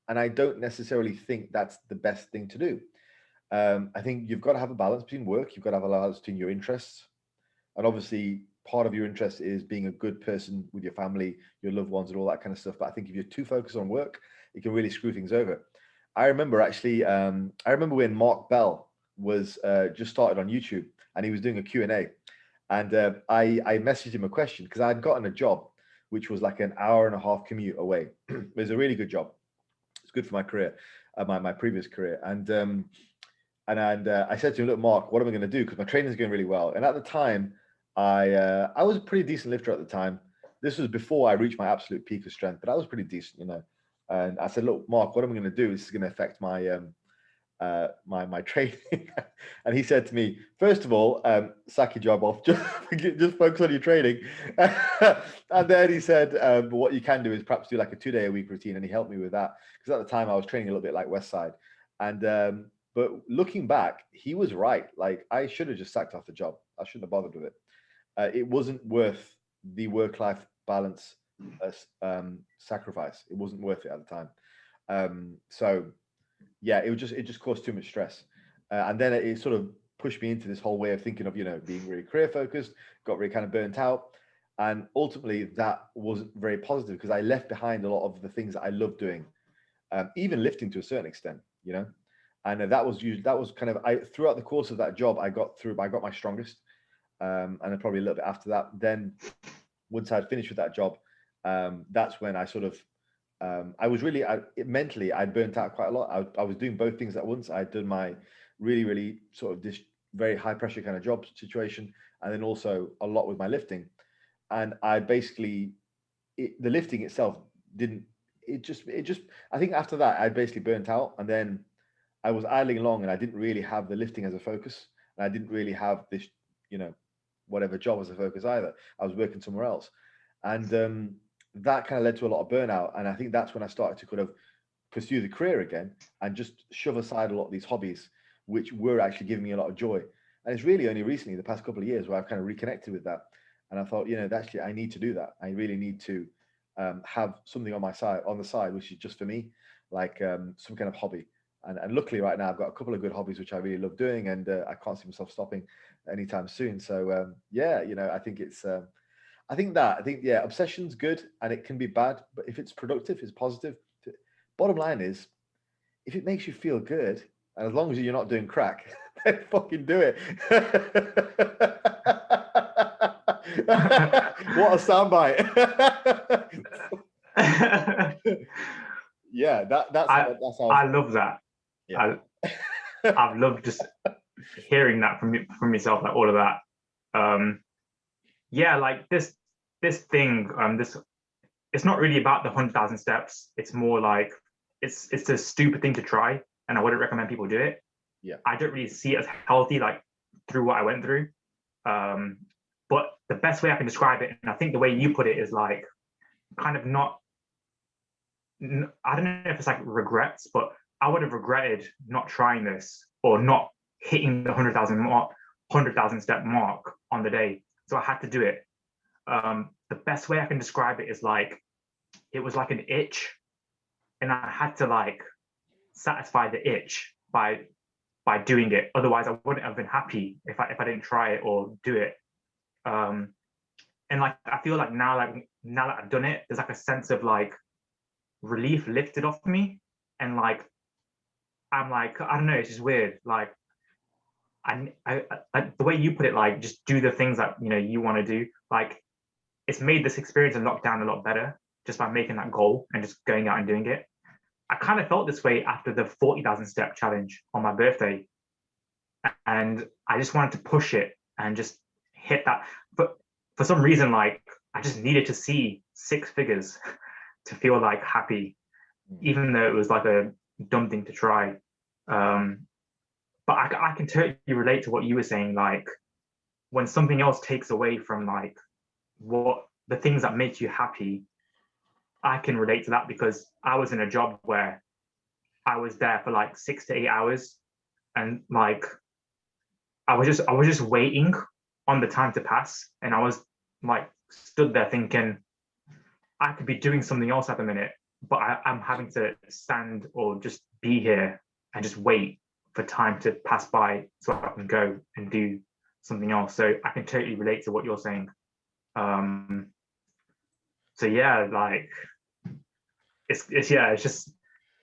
[SPEAKER 3] and I don't necessarily think that's the best thing to do. I think you've got to have a balance between work. You've got to have a balance between your interests, and obviously part of your interest is being a good person with your family, your loved ones, and all that kind of stuff. But I think if you're too focused on work, it can really screw things over. I remember actually, when Mark Bell was just started on YouTube, and he was doing a Q&A. And I messaged him a question because I'd gotten a job which was like an 1.5-hour commute away. It was a really good job. It's good for my career, my previous career. And I said to him, look, Mark, what am I going to do? Because my training is going really well. And at the time, I was a pretty decent lifter at the time. This was before I reached my absolute peak of strength, but I was pretty decent, you know. And I said, look, Mark, what am I going to do? This is going to affect my my training. And he said to me, first of all, sack your job off, just focus on your training. And then he said, what you can do is perhaps do like a 2-day-a-week routine. And he helped me with that, because at the time I was training a little bit like Westside. And but looking back, he was right. Like, I should have just sacked off the job. I shouldn't have bothered with it. It wasn't worth the work-life balance sacrifice. It wasn't worth it at the time. So yeah, it just caused too much stress. And then it sort of pushed me into this whole way of thinking of, you know, being really career focused, got really kind of burnt out. And ultimately that wasn't very positive, because I left behind a lot of the things that I loved doing, even lifting to a certain extent, you know. And that was kind of, throughout the course of that job, I got my strongest. And then probably a little bit after that, then once I'd finished with that job, that's when I sort of, I was really, mentally, I'd burnt out quite a lot. I was doing both things at once. I'd done my really, really sort of this very high pressure kind of job situation, and then also a lot with my lifting. And I basically, the lifting itself I think after that, I basically burnt out, and then I was idling along, and I didn't really have the lifting as a focus. And I didn't really have this, you know, whatever job as a focus either. I was working somewhere else. And that kind of led to a lot of burnout. And I think that's when I started to kind of pursue the career again and just shove aside a lot of these hobbies, which were actually giving me a lot of joy. And it's really only recently, the past couple of years, where I've kind of reconnected with that. And I thought, you know, actually, I need to do that. I really need to have something on the side, which is just for me, like some kind of hobby. And luckily right now I've got a couple of good hobbies which I really love doing, and I can't see myself stopping anytime soon. So yeah, you know, I think obsession's good, and it can be bad, but if it's productive, it's positive. Bottom line is, if it makes you feel good, and as long as you're not doing crack, then fucking do it. What a soundbite. Yeah, that's how
[SPEAKER 2] I love that.
[SPEAKER 3] Yeah.
[SPEAKER 2] I've loved just hearing that from yourself, like all of that. Yeah, like this thing, it's not really about the 100,000 steps. It's more like it's a stupid thing to try, and I wouldn't recommend people do it.
[SPEAKER 3] Yeah.
[SPEAKER 2] I don't really see it as healthy, like through what I went through. But the best way I can describe it, and I think the way you put it, is like kind of not, I don't know if it's like regrets, but I would have regretted not trying this or not hitting the 100,000 step mark on the day. So I had to do it. The best way I can describe it is like, it was like an itch, and I had to like satisfy the itch by doing it. Otherwise, I wouldn't have been happy if I didn't try it or do it. And like, I feel like now that I've done it, there's like a sense of like relief lifted off me, and like I'm like, I don't know, it's just weird. Like I the way you put it, like just do the things that you want to do. Like it's made this experience in lockdown a lot better just by making that goal and just going out and doing it. I kind of felt this way after the 40,000 step challenge on my birthday, and I just wanted to push it and just hit that. But for some reason, like I just needed to see 6 figures to feel like happy, even though it was like a dumb thing to try. But I can totally relate to what you were saying. Like when something else takes away from like what the things that make you happy, I can relate to that, because I was in a job where I was there for like 6 to 8 hours, and like I was just waiting on the time to pass, and I was like stood there thinking I could be doing something else at the minute, but I'm having to stand or just be here and just wait for time to pass by so I can go and do something else. So I can totally relate to what you're saying. So yeah, like it's just,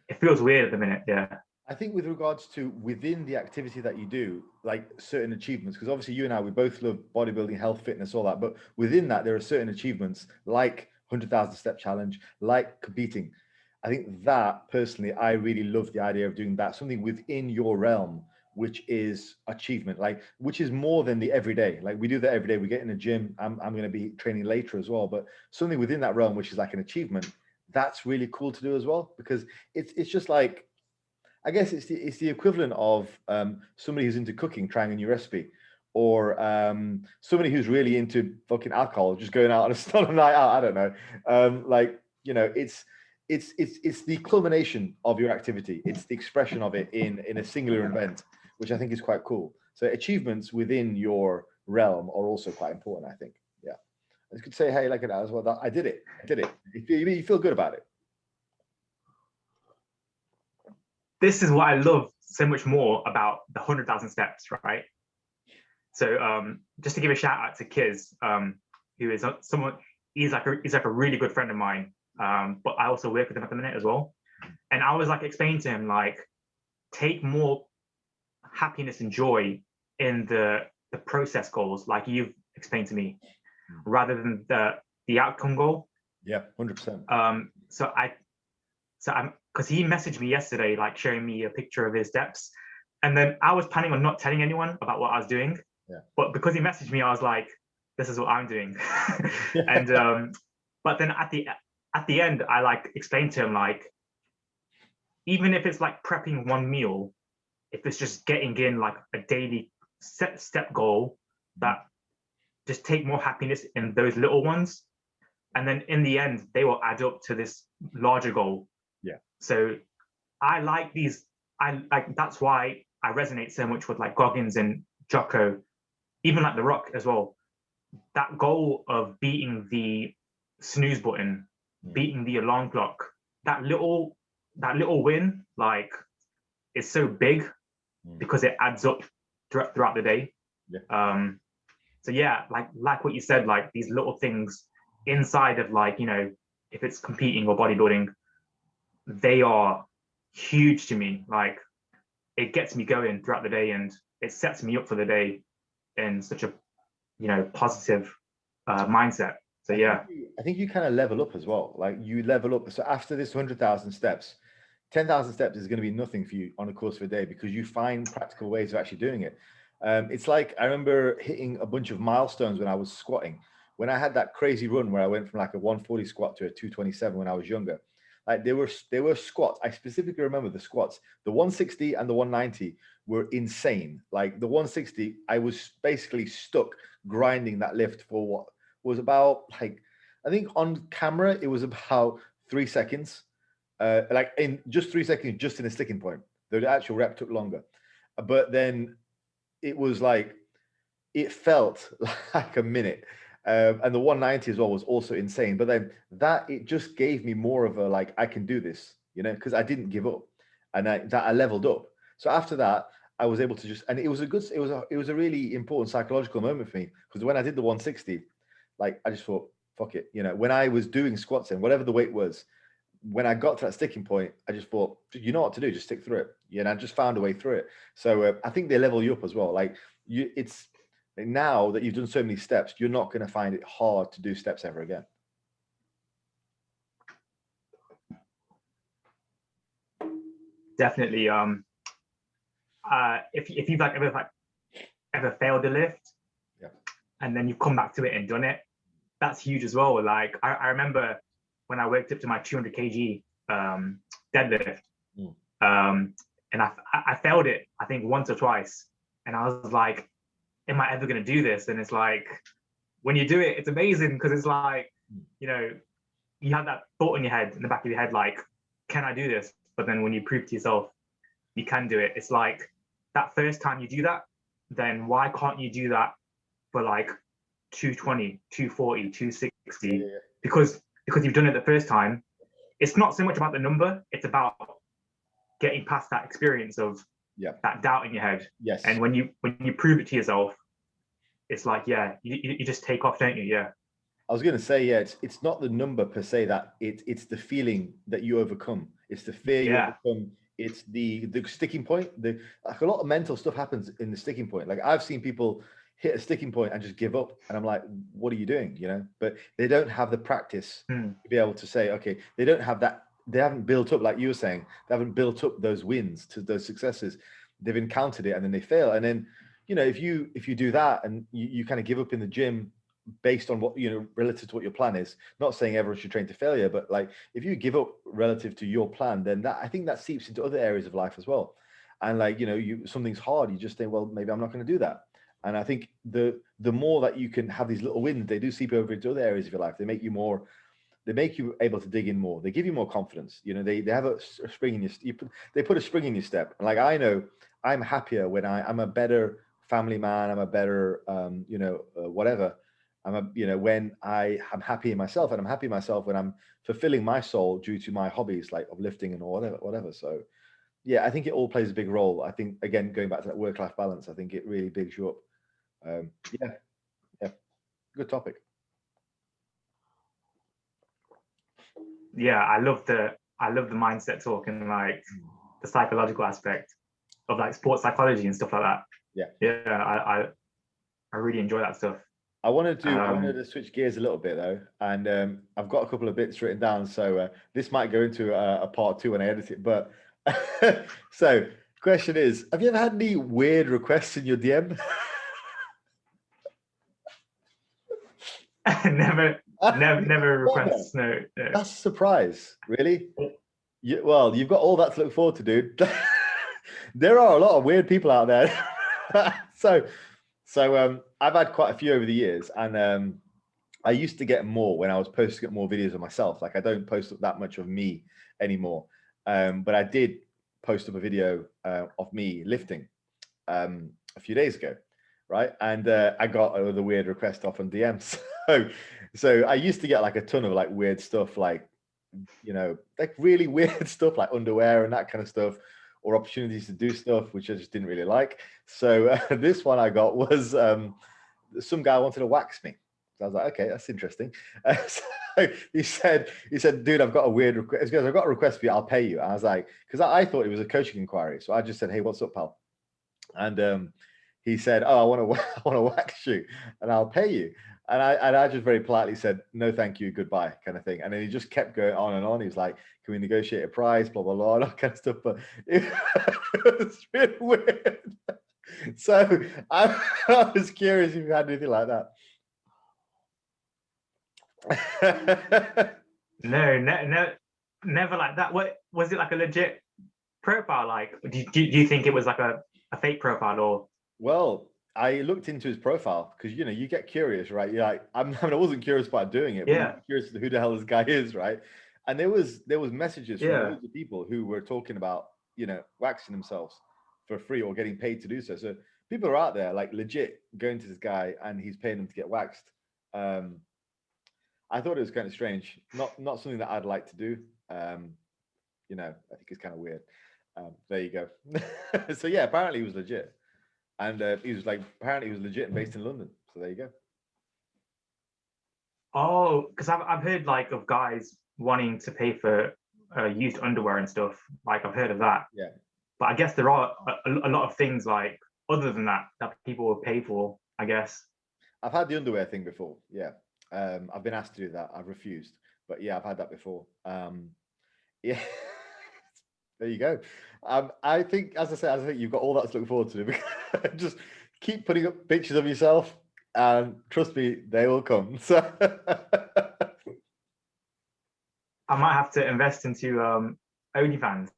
[SPEAKER 2] it feels weird at the minute. Yeah.
[SPEAKER 3] I think with regards to within the activity that you do, like certain achievements, because obviously you and I, we both love bodybuilding, health, fitness, all that, but within that, there are certain achievements like 100,000 step challenge, like competing. I think that personally, I really love the idea of doing that, something within your realm, which is achievement, like, which is more than the everyday. Like we do that every day. We get in the gym. I'm going to be training later as well, but something within that realm, which is like an achievement, that's really cool to do as well, because it's just like, I guess it's the equivalent of somebody who's into cooking, trying a new recipe, or somebody who's really into fucking alcohol, just going out on a night out. I don't know. Like, it's the culmination of your activity. It's the expression of it in a singular event, which I think is quite cool. So achievements within your realm are also quite important, I think. Yeah, I could say, hey, like it as well. I did it. You feel good about it.
[SPEAKER 2] This is what I love so much more about the 100,000 steps, right? So just to give a shout out to Kiz, who is someone, he's like a really good friend of mine, but I also work with him at the minute as well. And I was like explaining to him, like, take more happiness and joy in the process goals, like you've explained to me, rather than the outcome goal.
[SPEAKER 3] Yeah, 100%.
[SPEAKER 2] So I'm, because he messaged me yesterday, like showing me a picture of his steps, and then I was planning on not telling anyone about what I was doing.
[SPEAKER 3] Yeah.
[SPEAKER 2] But because he messaged me, I was like, this is what I'm doing. And but then at the end, I like explained to him, like, even if it's like prepping one meal, if it's just getting in like a daily set step goal, that just take more happiness in those little ones, and then in the end they will add up to this larger goal.
[SPEAKER 3] Yeah.
[SPEAKER 2] So I like these, I like, that's why I resonate so much with like Goggins and Jocko, even like The Rock as well. That goal of beating the snooze button, beating the alarm clock, that little win, like, is so big because it adds up throughout the day.
[SPEAKER 3] Yeah.
[SPEAKER 2] So yeah, like what you said, like these little things inside of, like, if it's competing or bodybuilding, they are huge to me. Like, it gets me going throughout the day, and it sets me up for the day in such a positive mindset. So yeah,
[SPEAKER 3] I think you kind of level up as well. Like you level up. So after this 100,000 steps, 10,000 steps is going to be nothing for you on a course of a day because you find practical ways of actually doing it. It's like, I remember hitting a bunch of milestones when I was squatting. When I had that crazy run where I went from like a 140 squat to a 227 when I was younger, like there were squats. I specifically remember the squats. The 160 and the 190 were insane. Like the 160, I was basically stuck grinding that lift for what was about, like, I think on camera, it was about 3 seconds. Like in just 3 seconds, just in a sticking point. The actual rep took longer. But then it was like, it felt like a minute. And the 190 as well was also insane. But then that, it just gave me more of a, like, I can do this, you know, because I didn't give up, and I leveled up. So after that, I was able to just, and it was a really important psychological moment for me, because when I did the 160, like, I just thought, fuck it, you know, when I was doing squats and whatever the weight was, when I got to that sticking point, I just thought, you know what to do, just stick through it. Yeah, and I just found a way through it. So I think they level you up as well. Like, it's now that you've done so many steps, you're not going to find it hard to do steps ever again.
[SPEAKER 2] Definitely. If you've like ever failed a lift,
[SPEAKER 3] yeah,
[SPEAKER 2] and then you've come back to it and done it, that's huge as well. Like I remember when I worked up to my 200 kg deadlift, and I failed it, I think once or twice, and I was like, am I ever going to do this? And it's like, when you do it, it's amazing, because it's like, you know, you have that thought in your head, in the back of your head, like, can I do this? But then when you prove to yourself you can do it, it's like, that first time you do that, then why can't you do that for like 220, 240, 260?
[SPEAKER 3] yeah.
[SPEAKER 2] Because you've done it the first time. It's not so much about the number, it's about getting past that experience of that doubt in your head.
[SPEAKER 3] Yes.
[SPEAKER 2] And when you prove it to yourself, it's like, yeah, you just take off, don't you? Yeah.
[SPEAKER 3] I was going to say, yeah, it's not the number per se, that it's the feeling that you overcome. It's the fear you overcome. It's the sticking point. Like, a lot of mental stuff happens in the sticking point. Like, I've seen people hit a sticking point and just give up, and I'm like, what are you doing? You know, but they don't have the practice to be able to say, okay, they don't have that. They haven't built up, like you were saying, they haven't built up those wins to those successes. They've encountered it and then they fail. And then, you know, if you do that and you kind of give up in the gym based on what, you know, relative to what your plan is, not saying everyone should train to failure, but like, if you give up relative to your plan, then that, I think that seeps into other areas of life as well. And like, you know, something's hard, you just think, well, maybe I'm not going to do that. And I think the more that you can have these little wins, they do seep over into other areas of your life. They make you able to dig in more. They give you more confidence. You know, they have a spring in your, they put a spring in your step. And like, I know I'm happier when I'm a better family man. I'm a better, you know, whatever. When I am happy in myself, and I'm happy in myself when I'm fulfilling my soul due to my hobbies, like of lifting and whatever. So yeah, I think it all plays a big role. I think, again, going back to that work-life balance, I think it really bigs you up. Yeah, good topic.
[SPEAKER 2] Yeah, I love the mindset talk and like the psychological aspect of like sports psychology and stuff like that. I really enjoy that stuff.
[SPEAKER 3] I wanted to switch gears a little bit though, and I've got a couple of bits written down, so this might go into a part 2 when I edit it. But so, question is, have you ever had any weird requests in your DM?
[SPEAKER 2] Never requests. No.
[SPEAKER 3] That's a surprise, really. Well, you've got all that to look forward to, dude. There are a lot of weird people out there. So I've had quite a few over the years, and I used to get more when I was posting up more videos of myself. Like, I don't post up that much of me anymore, but I did post up a video of me lifting a few days ago, right? And I got the weird request off on DMs. So I used to get like a ton of like weird stuff, like, you know, like really weird stuff, like underwear and that kind of stuff, or opportunities to do stuff which I just didn't really like. So this one I got was some guy wanted to wax me. So I was like, okay, that's interesting. So he said, dude, I've got a weird request. He goes, I've got a request for you, I'll pay you. And I was like, because I thought it was a coaching inquiry. So I just said, hey, what's up, pal? And he said, oh, I want to wax you and I'll pay you. I just very politely said, no, thank you, goodbye, kind of thing. And then he just kept going on and on. He was like, can we negotiate a price, blah, blah, blah, all that kind of stuff. But it was really weird. So I was curious if you had anything like that.
[SPEAKER 2] No, never like that. What was it, like a legit profile? Like, do you think it was like a fake profile, or?
[SPEAKER 3] Well, I looked into his profile because, you know, you get curious, right? You're like, I wasn't curious about doing it, but
[SPEAKER 2] Yeah.
[SPEAKER 3] you're curious who the hell this guy is, right? And there was messages from
[SPEAKER 2] Yeah.
[SPEAKER 3] loads of people who were talking about, you know, waxing themselves for free or getting paid to do so. So people are out there like legit going to this guy and he's paying them to get waxed. I thought it was kind of strange, not something that I'd like to do. You know, I think it's kind of weird. There you go. So yeah, apparently he was legit. And he was like, apparently he was legit and based in London. So there you go.
[SPEAKER 2] Oh, because I've heard like of guys wanting to pay for used underwear and stuff. Like I've heard of that.
[SPEAKER 3] Yeah.
[SPEAKER 2] But I guess there are a lot of things like other than that people will pay for, I guess.
[SPEAKER 3] I've had the underwear thing before. Yeah. I've been asked to do that. I've refused. But yeah, I've had that before. Yeah. There you go. I think, as I think you've got all that to look forward to. Just keep putting up pictures of yourself, and trust me, they will come. So
[SPEAKER 2] I might have to invest into OnlyFans.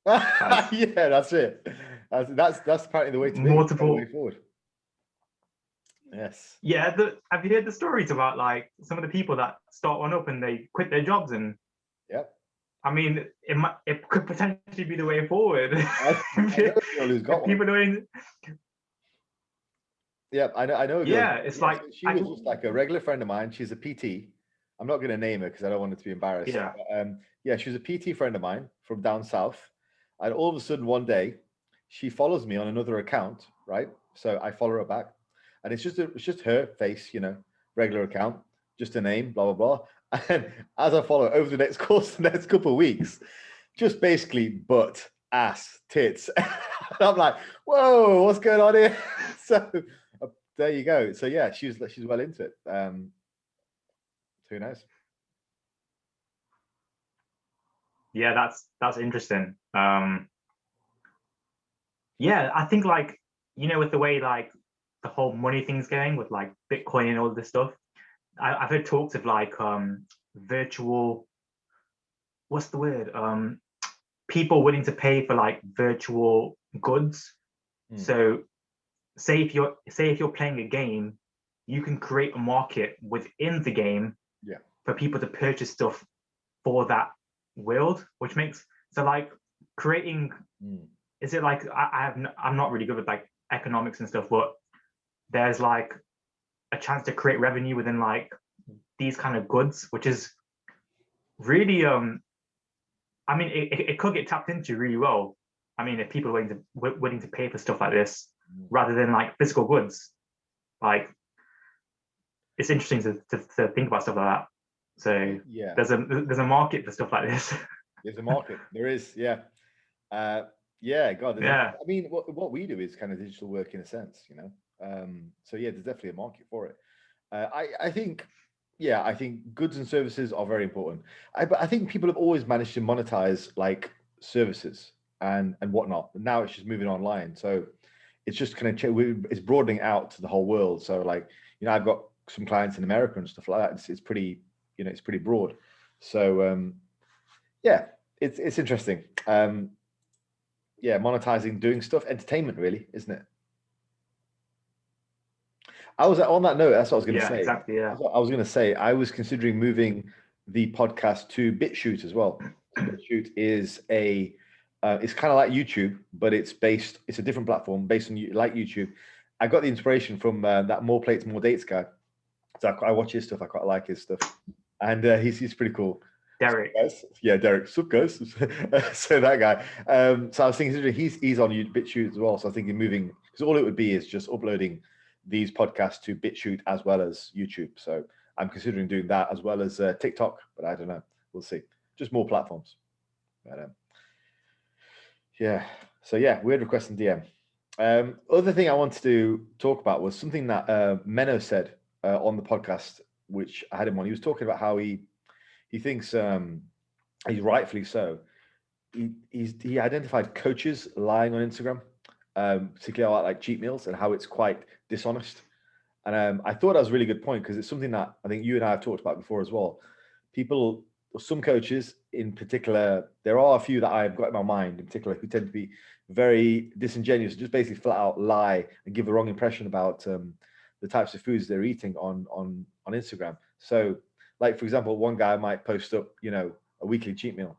[SPEAKER 3] yeah, that's it. That's apparently the way to be.
[SPEAKER 2] Multiple
[SPEAKER 3] The way forward. Yes.
[SPEAKER 2] Yeah. Have you heard the stories about like some of the people that start one up and they quit their jobs? And
[SPEAKER 3] yep.
[SPEAKER 2] I mean, it could potentially be the way forward.
[SPEAKER 3] People
[SPEAKER 2] doing.
[SPEAKER 3] Yeah, I know.
[SPEAKER 2] Yeah, it's like
[SPEAKER 3] she was just like a regular friend of mine. She's a PT. I'm not going to name her because I don't want her to be embarrassed.
[SPEAKER 2] Yeah.
[SPEAKER 3] But, yeah, she was a PT friend of mine from down south, and all of a sudden one day, she follows me on another account, right? So I follow her back, and it's just her face, you know, regular account, just a name, blah blah blah. And as I follow over the next couple of weeks, just basically butt, ass, tits. And I'm like, whoa, what's going on here? So there you go. So yeah, she's well into it. Who knows?
[SPEAKER 2] Yeah, that's interesting. Yeah, I think like, you know, with the way like the whole money thing's going with like Bitcoin and all this stuff, I've heard talks of like virtual, what's the word? People willing to pay for like virtual goods. So say if you're playing a game, you can create a market within the game for people to purchase stuff for that world, which makes so like creating is it like I'm not really good with like economics and stuff, but there's like a chance to create revenue within like these kind of goods, which is really I mean it could get tapped into really well. I mean, if people are willing to pay for stuff like this rather than like physical goods, like it's interesting to think about stuff like that. So
[SPEAKER 3] yeah,
[SPEAKER 2] there's a market for stuff like this.
[SPEAKER 3] There's a market. There is, yeah. Yeah, God.
[SPEAKER 2] Yeah.
[SPEAKER 3] I mean, what we do is kind of digital work in a sense, you know. So yeah, there's definitely a market for it. I think, yeah, I think goods and services are very important. But I think people have always managed to monetize like services and whatnot. But now it's just moving online, so it's just kind of it's broadening out to the whole world. So like, you know, I've got some clients in America and stuff like that. It's pretty, you know, it's pretty broad. So yeah, it's interesting. Yeah, monetizing, doing stuff, entertainment, really, isn't it? I was on that note. That's what I was going to say.
[SPEAKER 2] Exactly. Yeah.
[SPEAKER 3] I was going to say I was considering moving the podcast to BitChute as well. BitChute is it's kind of like YouTube, but it's a different platform based on like YouTube. I got the inspiration from that More Plates, More Dates guy. So I watch his stuff. I quite like his stuff, and he's pretty cool.
[SPEAKER 2] Derek.
[SPEAKER 3] Yeah, Derek. Sup, guys? So that guy. So I was thinking he's on BitChute as well. So I was thinking moving, because all it would be is just uploading these podcasts to BitChute as well as YouTube. So I'm considering doing that as well as TikTok, but I don't know. We'll see. Just more platforms. But, yeah. So yeah, weird request in DM. Other thing I wanted to talk about was something that Menno said on the podcast, which I had him on. He was talking about how he thinks, he's rightfully so, he identified coaches lying on Instagram, particularly about like cheat meals and how it's quite dishonest. And I thought that was a really good point, because it's something that I think you and I have talked about before as well. People, some coaches in particular, there are a few that I've got in my mind in particular who tend to be very disingenuous, just basically flat out lie and give the wrong impression about the types of foods they're eating on Instagram. So, like for example, one guy might post up, a weekly cheat meal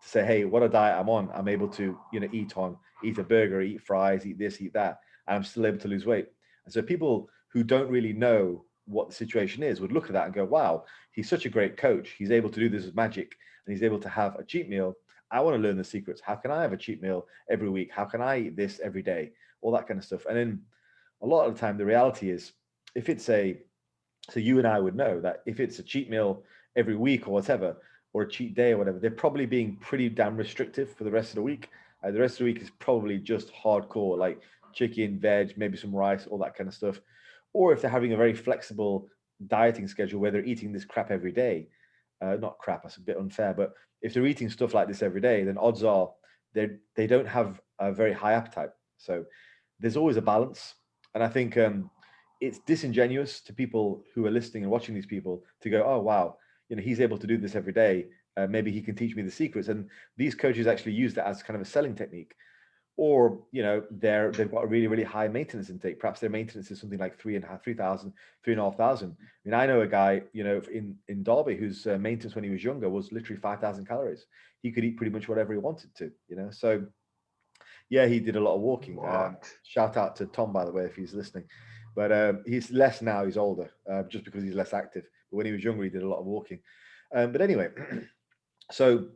[SPEAKER 3] to say, hey, what a diet I'm on. I'm able to, eat a burger, eat fries, eat this, eat that, and I'm still able to lose weight. And so people who don't really know what the situation is would look at that and go, wow, he's such a great coach. He's able to do this with magic, and he's able to have a cheat meal. I want to learn the secrets. How can I have a cheat meal every week? How can I eat this every day? All that kind of stuff. And then a lot of the time, the reality is, if it's so you and I would know that if it's a cheat meal every week or whatever, or a cheat day or whatever, they're probably being pretty damn restrictive for the rest of the week. The rest of the week is probably just hardcore, like chicken, veg, maybe some rice, all that kind of stuff. Or if they're having a very flexible dieting schedule where they're eating this crap every day, not crap, that's a bit unfair, but if they're eating stuff like this every day, then odds are they don't have a very high appetite. So there's always a balance. And I think it's disingenuous to people who are listening and watching these people to go, oh, wow, he's able to do this every day. Maybe he can teach me the secrets. And these coaches actually use that as kind of a selling technique. Or, they've got a really, really high maintenance intake. Perhaps their maintenance is something like 3,500. I mean, I know a guy, in Derby whose maintenance when he was younger was literally 5,000 calories. He could eat pretty much whatever he wanted to, So, yeah, he did a lot of walking. Shout out to Tom, by the way, if he's listening. But he's less now, he's older, just because he's less active. But when he was younger, he did a lot of walking. But anyway, so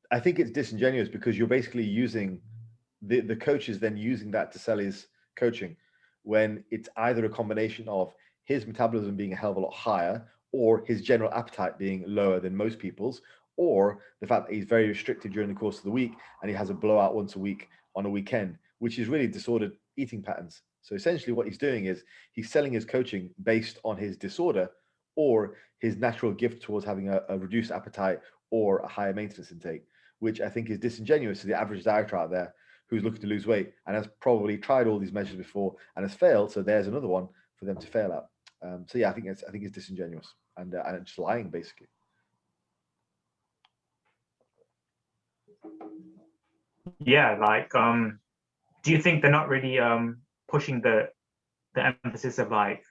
[SPEAKER 3] I think it's disingenuous, because you're basically using the coach is then using that to sell his coaching, when it's either a combination of his metabolism being a hell of a lot higher, or his general appetite being lower than most people's, or the fact that he's very restricted during the course of the week and he has a blowout once a week on a weekend, which is really disordered eating patterns. So essentially what he's doing is he's selling his coaching based on his disorder or his natural gift towards having a reduced appetite or a higher maintenance intake, which I think is disingenuous to the average dieter out there who's looking to lose weight and has probably tried all these measures before and has failed. So there's another one for them to fail at. So yeah, I think it's disingenuous and just lying basically.
[SPEAKER 2] Yeah, like do you think they're not really pushing the emphasis of like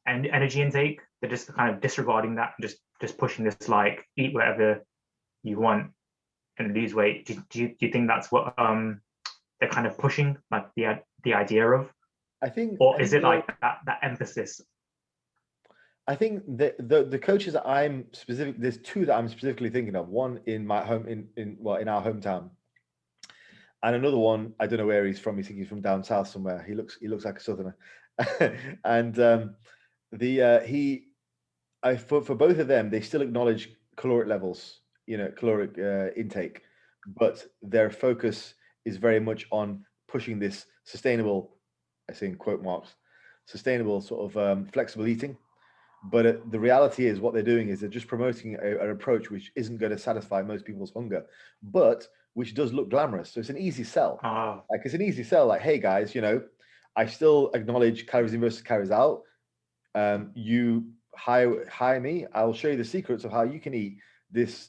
[SPEAKER 2] energy intake? They're just kind of disregarding that and just pushing this like eat whatever you want and lose weight. Do you think that's what they're kind of pushing, like the idea of?
[SPEAKER 3] I think,
[SPEAKER 2] or is it like that emphasis?
[SPEAKER 3] I think the coaches that I'm specific, there's two that I'm specifically thinking of. One in my home in our hometown, and another one I don't know where he's from. He's from down south somewhere. He looks like a southerner, and for both of them, they still acknowledge caloric levels, caloric intake, but their focus is very much on pushing this sustainable, I say in quote marks, sustainable sort of flexible eating. But the reality is what they're doing is they're just promoting an approach which isn't going to satisfy most people's hunger, but which does look glamorous. So it's an easy sell. Like it's an easy sell. Like, hey guys, I still acknowledge calories in versus calories out. You hire me. I'll show you the secrets of how you can eat this,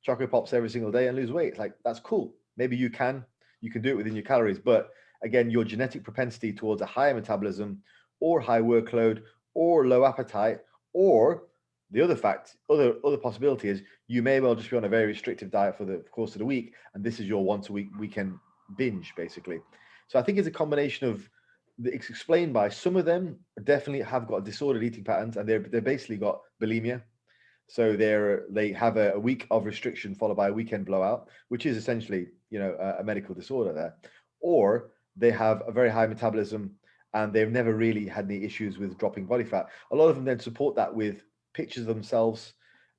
[SPEAKER 3] chocolate pops every single day and lose weight. It's like, that's cool. Maybe you can do it within your calories. But again, your genetic propensity towards a higher metabolism or high workload or low appetite, or the other possibility is you may well just be on a very restrictive diet for the course of the week, and this is your once a week weekend binge, basically. So I think it's a combination of, it's explained by some of them definitely have got disordered eating patterns, and they're basically got bulimia. So they have a week of restriction followed by a weekend blowout, which is essentially a medical disorder there, or they have a very high metabolism and they've never really had any issues with dropping body fat. A lot of them then support that with pictures of themselves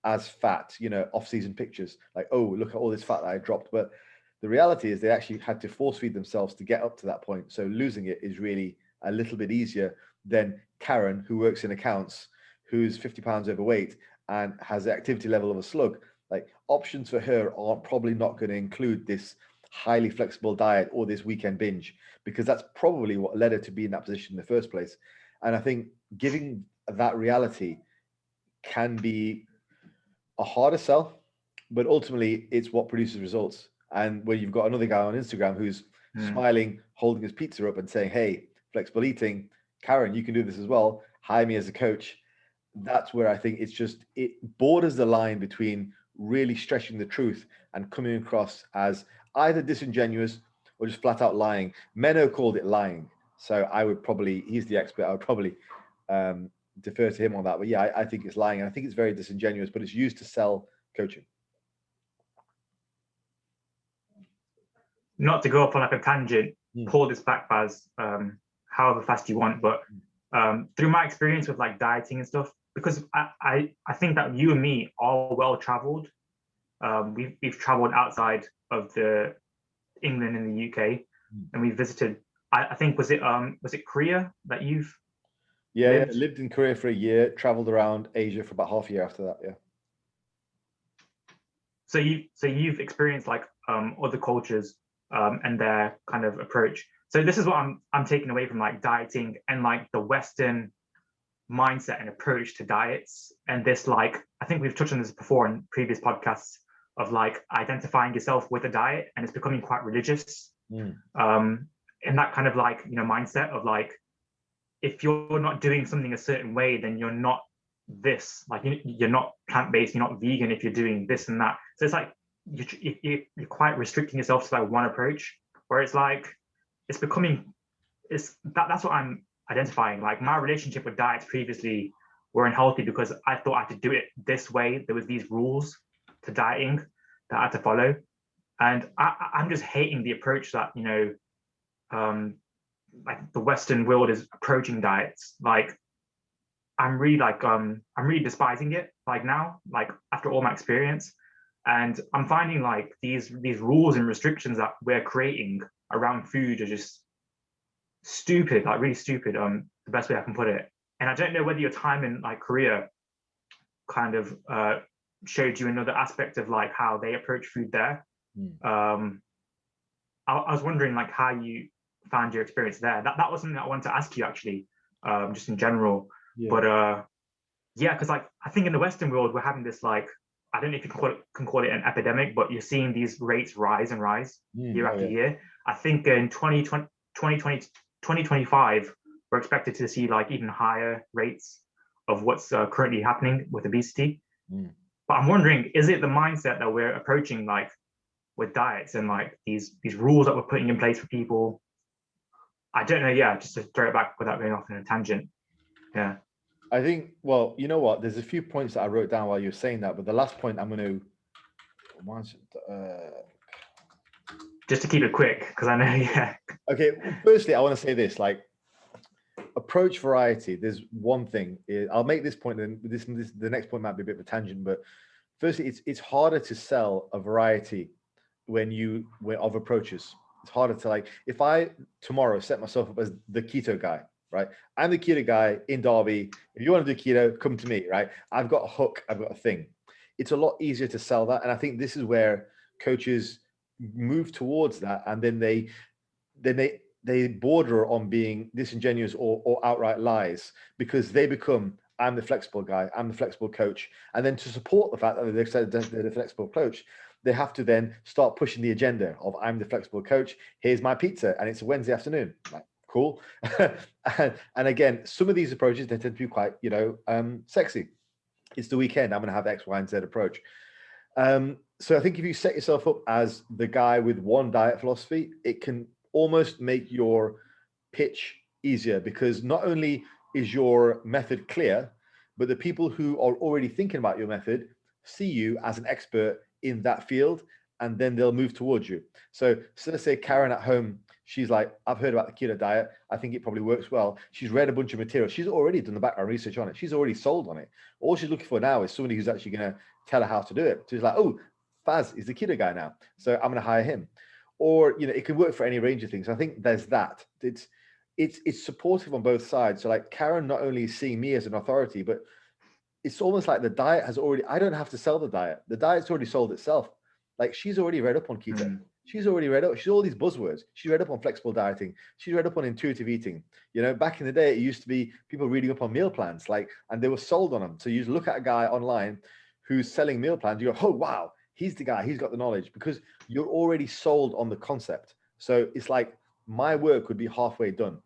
[SPEAKER 3] as fat, off-season pictures, like, oh, look at all this fat that I dropped. But the reality is they actually had to force feed themselves to get up to that point. So losing it is really a little bit easier than Karen, who works in accounts, who's 50 pounds overweight and has the activity level of a slug, like options for her are probably not going to include this highly flexible diet or this weekend binge, because that's probably what led her to be in that position in the first place. And I think giving that reality can be a harder sell, but ultimately it's what produces results. And when you've got another guy on Instagram who's smiling, holding his pizza up and saying, hey, flexible eating, Karen, you can do this as well, hire me as a coach. That's where I think it borders the line between really stretching the truth and coming across as either disingenuous or just flat out lying. Menno called it lying. So I would probably, he's the expert, I would probably defer to him on that. But yeah, I think it's lying. And I think it's very disingenuous, but it's used to sell coaching.
[SPEAKER 2] Not to go off on like a tangent, pull this back, Baz, however fast you want, but through my experience with like dieting and stuff, because I think that you and me are well traveled. We've traveled outside of the England and the UK, and we visited. I think was it Korea that you've
[SPEAKER 3] lived in Korea for a year, traveled around Asia for about half a year after that. Yeah.
[SPEAKER 2] So you've experienced like other cultures and their kind of approach. So this is what I'm taking away from like dieting and like the Western mindset and approach to diets. And this, like, I think we've touched on this before in previous podcasts, of like identifying yourself with a diet, and it's becoming quite religious. And that kind of like, you know, mindset of like, if you're not doing something a certain way, then you're not this, like you're not plant-based, you're not vegan if you're doing this and that. So it's like you're quite restricting yourself to like one approach, where it's like it's becoming, that's what I'm identifying. Like my relationship with diets previously were unhealthy because I thought I had to do it this way. There was these rules to dieting that I had to follow, and I'm just hating the approach that, you know, like the Western world is approaching diets. Like I'm really despising it like now, like after all my experience. And I'm finding like these rules and restrictions that we're creating around food are just stupid, like really stupid, the best way I can put it. And I don't know whether your time in like Korea kind of showed you another aspect of like how they approach food there. I was wondering like how you found your experience there. That was something I wanted to ask you actually, just in general. But yeah, because like I think in the Western world we're having this like, I don't know if you can call it an epidemic, but you're seeing these rates rise and rise year after year. I think in 2025 we're expected to see like even higher rates of what's currently happening with obesity. But I'm wondering, is it the mindset that we're approaching like with diets and like these rules that we're putting in place for people? I don't know. Yeah, just to throw it back without going off on a tangent. Yeah.
[SPEAKER 3] I think, well, you know what? There's a few points that I wrote down while you were saying that, but the last point I'm going to...
[SPEAKER 2] just to keep it quick, because I know, yeah.
[SPEAKER 3] Okay, firstly, I want to say this, like, approach variety. There's one thing. I'll make this point, and the next point might be a bit of a tangent, but firstly, it's harder to sell a variety of approaches. It's harder to, like, if I tomorrow set myself up as the keto guy, right? I'm the keto guy in Derby. If you want to do keto, come to me, right? I've got a hook. I've got a thing. It's a lot easier to sell that. And I think this is where coaches move towards that. And then they border on being disingenuous or outright lies, because they become, I'm the flexible guy. I'm the flexible coach. And then to support the fact that they've said they're the flexible coach, they have to then start pushing the agenda of, I'm the flexible coach. Here's my pizza. And it's a Wednesday afternoon. Like, cool. And again, some of these approaches, they tend to be quite, sexy. It's the weekend. I'm going to have X, Y, and Z approach. So I think if you set yourself up as the guy with one diet philosophy, it can almost make your pitch easier, because not only is your method clear, but the people who are already thinking about your method see you as an expert in that field, and then they'll move towards you. So let's say Karen at home, she's like, I've heard about the keto diet. I think it probably works well. She's read a bunch of material. She's already done the background research on it. She's already sold on it. All she's looking for now is somebody who's actually going to tell her how to do it. So she's like, oh, Faz is the keto guy now, so I'm going to hire him. Or, it can work for any range of things. I think there's that. It's supportive on both sides. So like Karen not only is seeing me as an authority, but it's almost like the diet has already, I don't have to sell the diet. The diet's already sold itself. Like she's already read up on keto. She's already read up. She's all these buzzwords. She's read up on flexible dieting. She's read up on intuitive eating. You know, back in the day, it used to be people reading up on meal plans, like, and they were sold on them. So you just look at a guy online who's selling meal plans. You go, oh, wow, he's the guy. He's got the knowledge, because you're already sold on the concept. So it's like my work would be halfway done.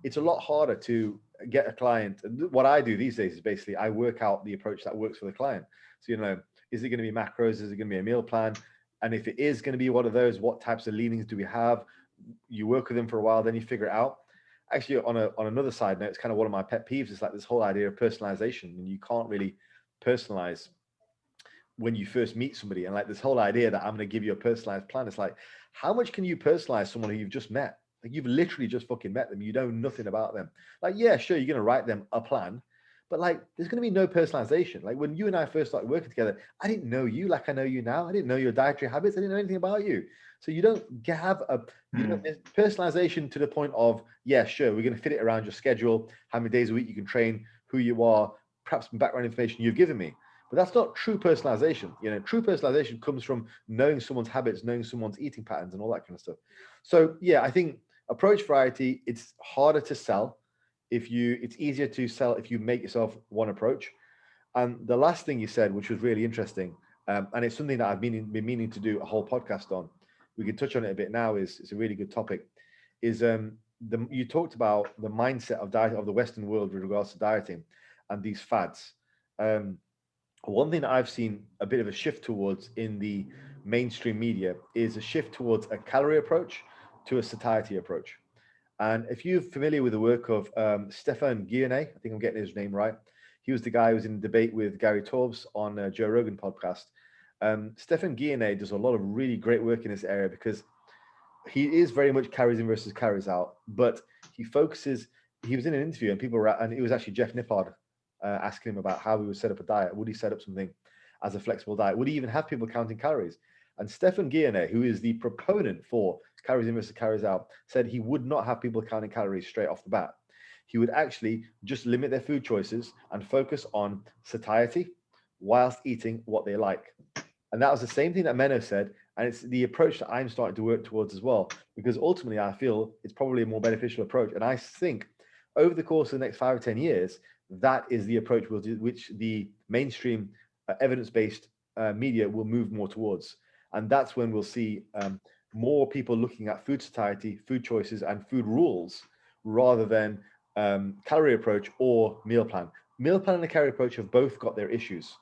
[SPEAKER 3] It's a lot harder to get a client. What I do these days is basically I work out the approach that works for the client. So, you know, is it going to be macros? Is it going to be a meal plan? And if it is going to be one of those, what types of leanings do we have? You work with them for a while, then you figure it out. Actually, on another side note, it's kind of one of my pet peeves. It's like this whole idea of personalization, and you can't really personalize when you first meet somebody. And like this whole idea that I'm going to give you a personalized plan, it's like, how much can you personalize someone who you've just met? Like you've literally just fucking met them. You know nothing about them. Like, yeah, sure, you're going to write them a plan, but like, there's going to be no personalization. Like when you and I first started working together, I didn't know you like I know you now. I didn't know your dietary habits. I didn't know anything about you. So you don't have a, you know, there's personalization to the point of, yeah, sure, we're going to fit it around your schedule, how many days a week you can train, who you are, perhaps some background information you've given me. But that's not true personalization. You know, true personalization comes from knowing someone's habits, knowing someone's eating patterns and all that kind of stuff. So yeah, I think approach variety, it's harder to sell. It's easier to sell if you make yourself one approach. And the last thing you said, which was really interesting, and it's something that I've been meaning to do a whole podcast on. We can touch on it a bit now. It's a really good topic. Is you talked about the mindset of diet of the Western world with regards to dieting and these fads. One thing that I've seen a bit of a shift towards in the mainstream media is a shift towards a calorie approach to a satiety approach. And if you're familiar with the work of Stefan Guyenet, I think I'm getting his name right. He was the guy who was in debate with Gary Torbs on Joe Rogan podcast. Stefan Guyenet does a lot of really great work in this area because he is very much carries in versus carries out, but he focuses. He was in an interview and people were, and it was actually Jeff Nippard asking him about how he would set up a diet. Would he set up something as a flexible diet? Would he even have people counting calories? And Stefan Guyenet, who is the proponent for calories in versus calories out, said he would not have people counting calories straight off the bat. He would actually just limit their food choices and focus on satiety whilst eating what they like. And that was the same thing that Menno said. And it's the approach that I'm starting to work towards as well, because ultimately I feel it's probably a more beneficial approach. And I think over the course of the next 5 or 10 years, that is the approach which the mainstream evidence-based media will move more towards. And that's when we'll see more people looking at food satiety, food choices, and food rules rather than calorie approach or meal plan. Meal plan and the calorie approach have both got their issues.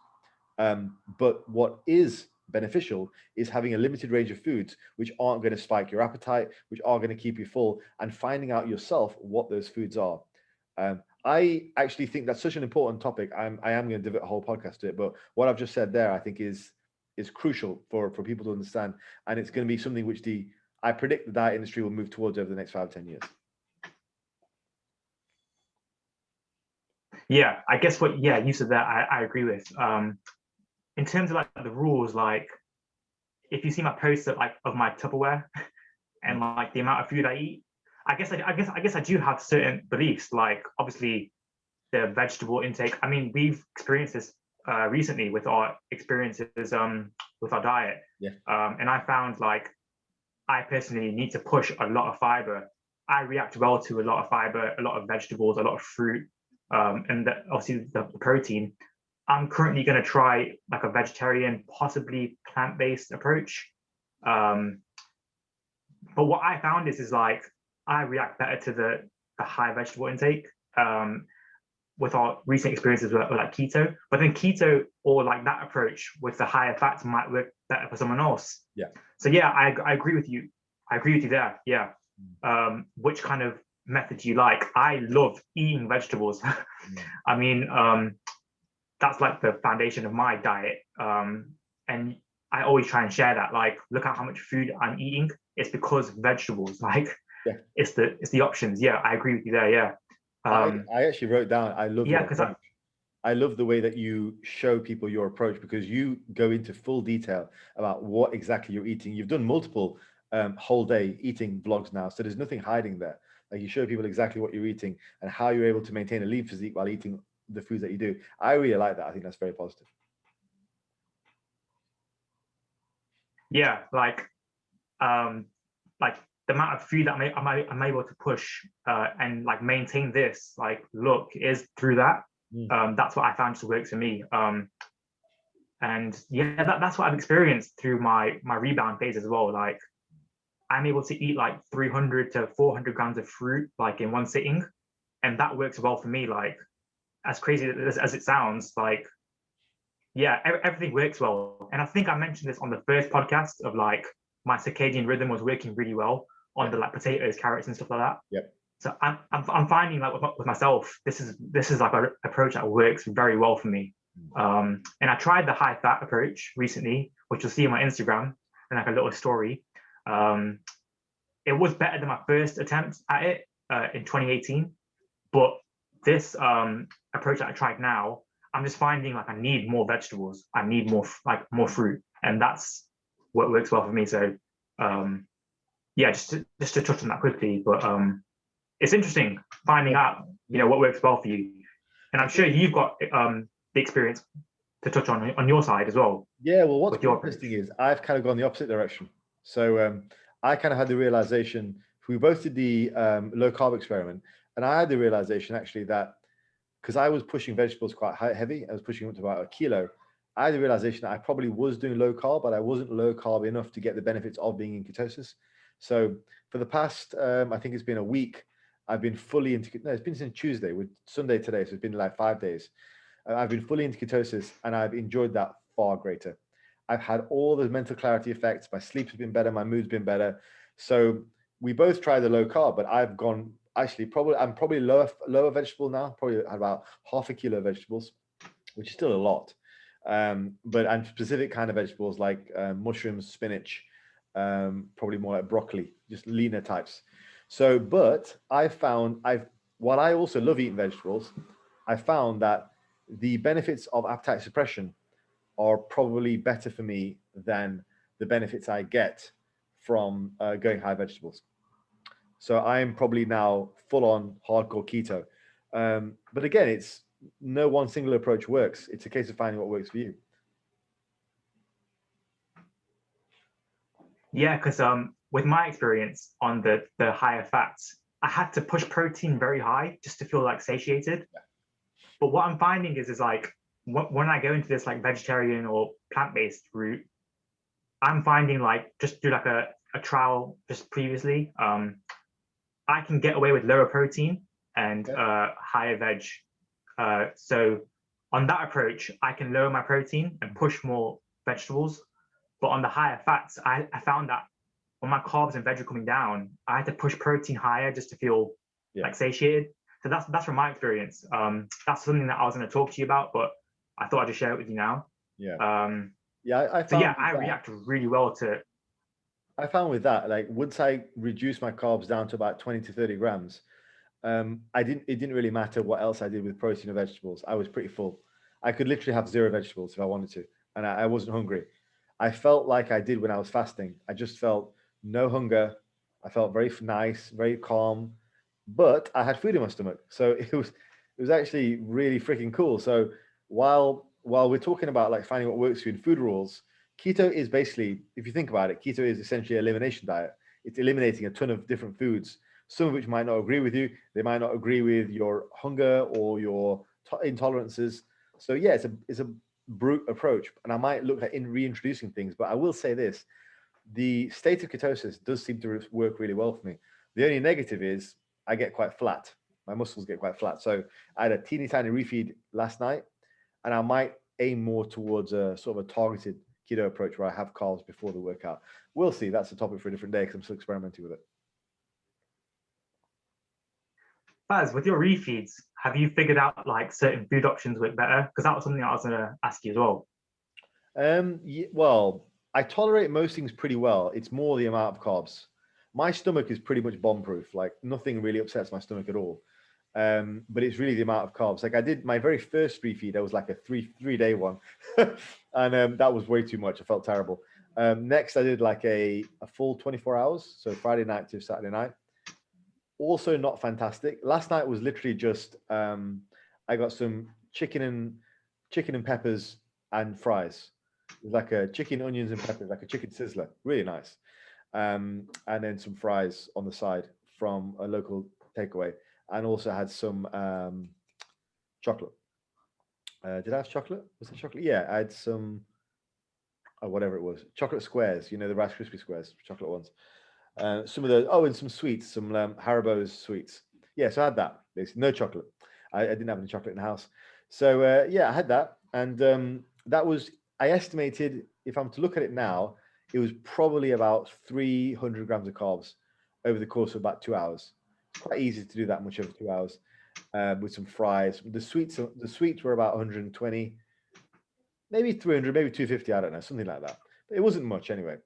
[SPEAKER 3] But what is beneficial is having a limited range of foods which aren't going to spike your appetite, which are going to keep you full, and finding out yourself what those foods are. I actually think that's such an important topic. I am going to devote a whole podcast to it. But what I've just said there, I think is crucial for people to understand. And it's going to be something which I predict the diet industry will move towards over the next 5 or 10 years.
[SPEAKER 2] Yeah, I guess you said that I agree with. In terms of like the rules, like if you see my posts of my Tupperware and like the amount of food I eat, I guess I do have certain beliefs. Like obviously the vegetable intake. I mean, we've experienced this recently with our experiences with our diet.
[SPEAKER 3] Yeah.
[SPEAKER 2] And I found like I personally need to push a lot of fiber. I react well to a lot of fiber, a lot of vegetables, a lot of fruit, and obviously the protein. I'm currently going to try like a vegetarian, possibly plant-based approach. But what I found is like I react better to the high vegetable intake with our recent experiences with like keto. But then keto or like that approach with the higher fats might work better for someone else.
[SPEAKER 3] Yeah.
[SPEAKER 2] So yeah, I agree with you. I agree with you there. Yeah. Which kind of method do you like? I love eating vegetables. I mean, that's like the foundation of my diet. And I always try and share that. Like, look at how much food I'm eating. It's because vegetables. Like, it's the options. Yeah, I agree with you there. Yeah.
[SPEAKER 3] I actually wrote down. I love your approach. I love the way that you show people your approach because you go into full detail about what exactly you're eating. You've done multiple whole day eating vlogs now, so there's nothing hiding there. Like you show people exactly what you're eating and how you're able to maintain a lean physique while eating the foods that you do. I really like that. I think that's very positive.
[SPEAKER 2] Yeah, like the amount of food that I'm able to push and like maintain this like look is through that. That's what I found just works for me. And yeah, that's what I've experienced through my rebound phase as well. Like I'm able to eat like 300 to 400 grams of fruit like in one sitting, and that works well for me. Like as crazy as it sounds, like yeah, everything works well. And I think I mentioned this on the first podcast of like my circadian rhythm was working really well on the like potatoes, carrots, and stuff like that.
[SPEAKER 3] Yep.
[SPEAKER 2] So I'm finding like with myself, this is like an approach that works very well for me. And I tried the high fat approach recently, which you'll see on my Instagram and like a little story. It was better than my first attempt at it in 2018, but this approach that I tried now, I'm just finding like I need more vegetables. I need more fruit, and that's what works well for me. So yeah, just to touch on that quickly, but it's interesting finding out what works well for you, and I'm sure you've got the experience to touch on your side as well.
[SPEAKER 3] Yeah, well, what's interesting is I've kind of gone the opposite direction. So I kind of had the realization, we both did the low carb experiment, and I had the realization actually that because I was pushing vegetables quite heavy, I was pushing up to about 1 kilo. I had the realization that I probably was doing low carb, but I wasn't low carb enough to get the benefits of being in ketosis. So for the past, I think it's been a week, I've been fully into, no, it's been since Tuesday, with Sunday today, so it's been like 5 days. I've been fully into ketosis, and I've enjoyed that far greater. I've had all the mental clarity effects. My sleep has been better. My mood's been better. So we both tried the low carb, but I've gone actually I'm probably lower vegetable now. Probably had about 1/2 kilo of vegetables, which is still a lot. But I'm specific kind of vegetables like mushrooms, spinach, probably more like broccoli, just leaner types. So, but while I also love eating vegetables, I found that the benefits of appetite suppression are probably better for me than the benefits I get from going high vegetables. So I'm probably now full on hardcore keto. But again, it's no one single approach works. It's a case of finding what works for you.
[SPEAKER 2] Yeah, because with my experience on the higher fats, I had to push protein very high just to feel like satiated. Yeah. But what I'm finding is like when I go into this like vegetarian or plant-based route, I'm finding like just do like a trial just previously, I can get away with lower protein and higher veg. So on that approach, I can lower my protein and push more vegetables. But on the higher fats, I found that when my carbs and veg are coming down, I had to push protein higher just to feel like satiated. So that's from my experience. That's something that I was going to talk to you about, but I thought I'd just share it with you now.
[SPEAKER 3] Yeah.
[SPEAKER 2] I react really well to it.
[SPEAKER 3] I found with that, like once I reduced my carbs down to about 20 to 30 grams, it didn't really matter what else I did with protein or vegetables. I was pretty full. I could literally have 0 vegetables if I wanted to, and I wasn't hungry. I felt like I did when I was fasting. I just felt no hunger. I felt very nice, very calm, but I had food in my stomach. So it was actually really freaking cool. So while we're talking about like finding what works for you in food rules, keto is basically, if you think about it, keto is essentially an elimination diet. It's eliminating a ton of different foods, some of which might not agree with you. They might not agree with your hunger or your intolerances. So yeah, it's a brute approach, and I might look at reintroducing things, but I will say this: the state of ketosis does seem to work really well for me. The only negative is I get quite flat. My muscles get quite flat. So I had a teeny tiny refeed last night, and I might aim more towards a sort of a targeted keto approach where I have carbs before the workout. We'll see. That's a topic for a different day because I'm still experimenting with it.
[SPEAKER 2] Baz, with your refeeds, have you figured out like certain food options work better? Because that was something I was going to ask you as well.
[SPEAKER 3] Well, I tolerate most things pretty well. It's more the amount of carbs. My stomach is pretty much bomb-proof. Like nothing really upsets my stomach at all. But it's really the amount of carbs. Like I did my very first refeed, I was like a three-day one. And that was way too much. I felt terrible. Next, I did like a full 24 hours. So Friday night to Saturday night. Also not fantastic. Last night was literally just, I got some chicken and peppers and fries. It's like a chicken, onions, and peppers, like a chicken sizzler. Really nice. And then some fries on the side from a local takeaway, and also had some chocolate. Did I have chocolate? Was it chocolate? Yeah, I had some, whatever it was, chocolate squares. You know, the Rice Krispie squares, chocolate ones. Some of those. Oh, and some sweets, some Haribo's sweets. Yeah, so I had that. Basically, no chocolate. I didn't have any chocolate in the house. So yeah, I had that, and that was. I estimated, if I'm to look at it now, it was probably about 300 grams of carbs over the course of about 2 hours. It's quite easy to do that much over 2 hours with some fries. The sweets were about 120, maybe 300, maybe 250. I don't know, something like that. But it wasn't much anyway.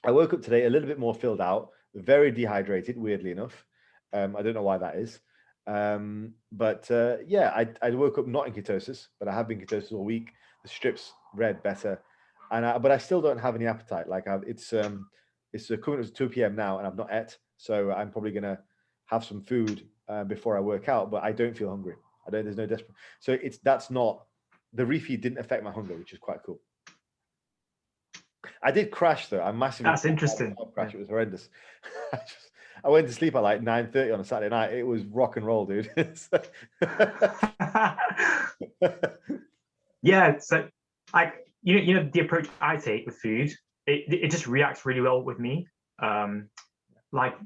[SPEAKER 3] I woke up today a little bit more filled out, very dehydrated, weirdly enough. I don't know why that is. But yeah, I woke up not in ketosis, but I have been ketosis all week. The strips read better, but I still don't have any appetite. Like it's coming up to 2 p.m. now, and I've not ate, so I'm probably gonna have some food before I work out. But I don't feel hungry. There's no desperate. So that's not the refeed didn't affect my hunger, which is quite cool. I did crash though. I massively.
[SPEAKER 2] That's interesting.
[SPEAKER 3] Crash. It was horrendous. I went to sleep at like 9:30 on a Saturday night. It was rock and roll, dude.
[SPEAKER 2] Yeah, so like you know the approach I take with food, it just reacts really well with me. Like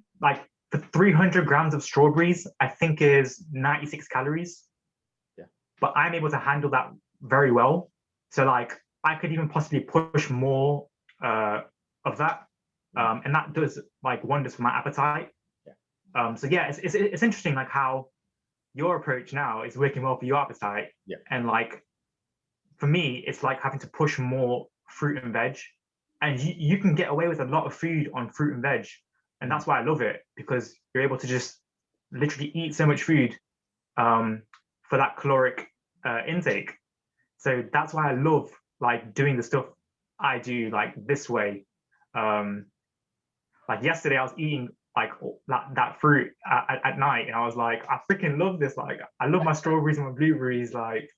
[SPEAKER 2] the 300 grams of strawberries, I think is 96 calories.
[SPEAKER 3] Yeah.
[SPEAKER 2] But I'm able to handle that very well. So like I could even possibly push more of that, and that does like wonders for my appetite.
[SPEAKER 3] Yeah.
[SPEAKER 2] So yeah, it's interesting like how your approach now is working well for your appetite.
[SPEAKER 3] Yeah.
[SPEAKER 2] And like for me, it's like having to push more fruit and veg, and you can get away with a lot of food on fruit and veg, and that's why I love it, because you're able to just literally eat so much food for that caloric intake. So that's why I love like doing the stuff I do like this way. Like yesterday I was eating like that fruit at night, and I was like, I freaking love this. Like I love my strawberries and my blueberries. Like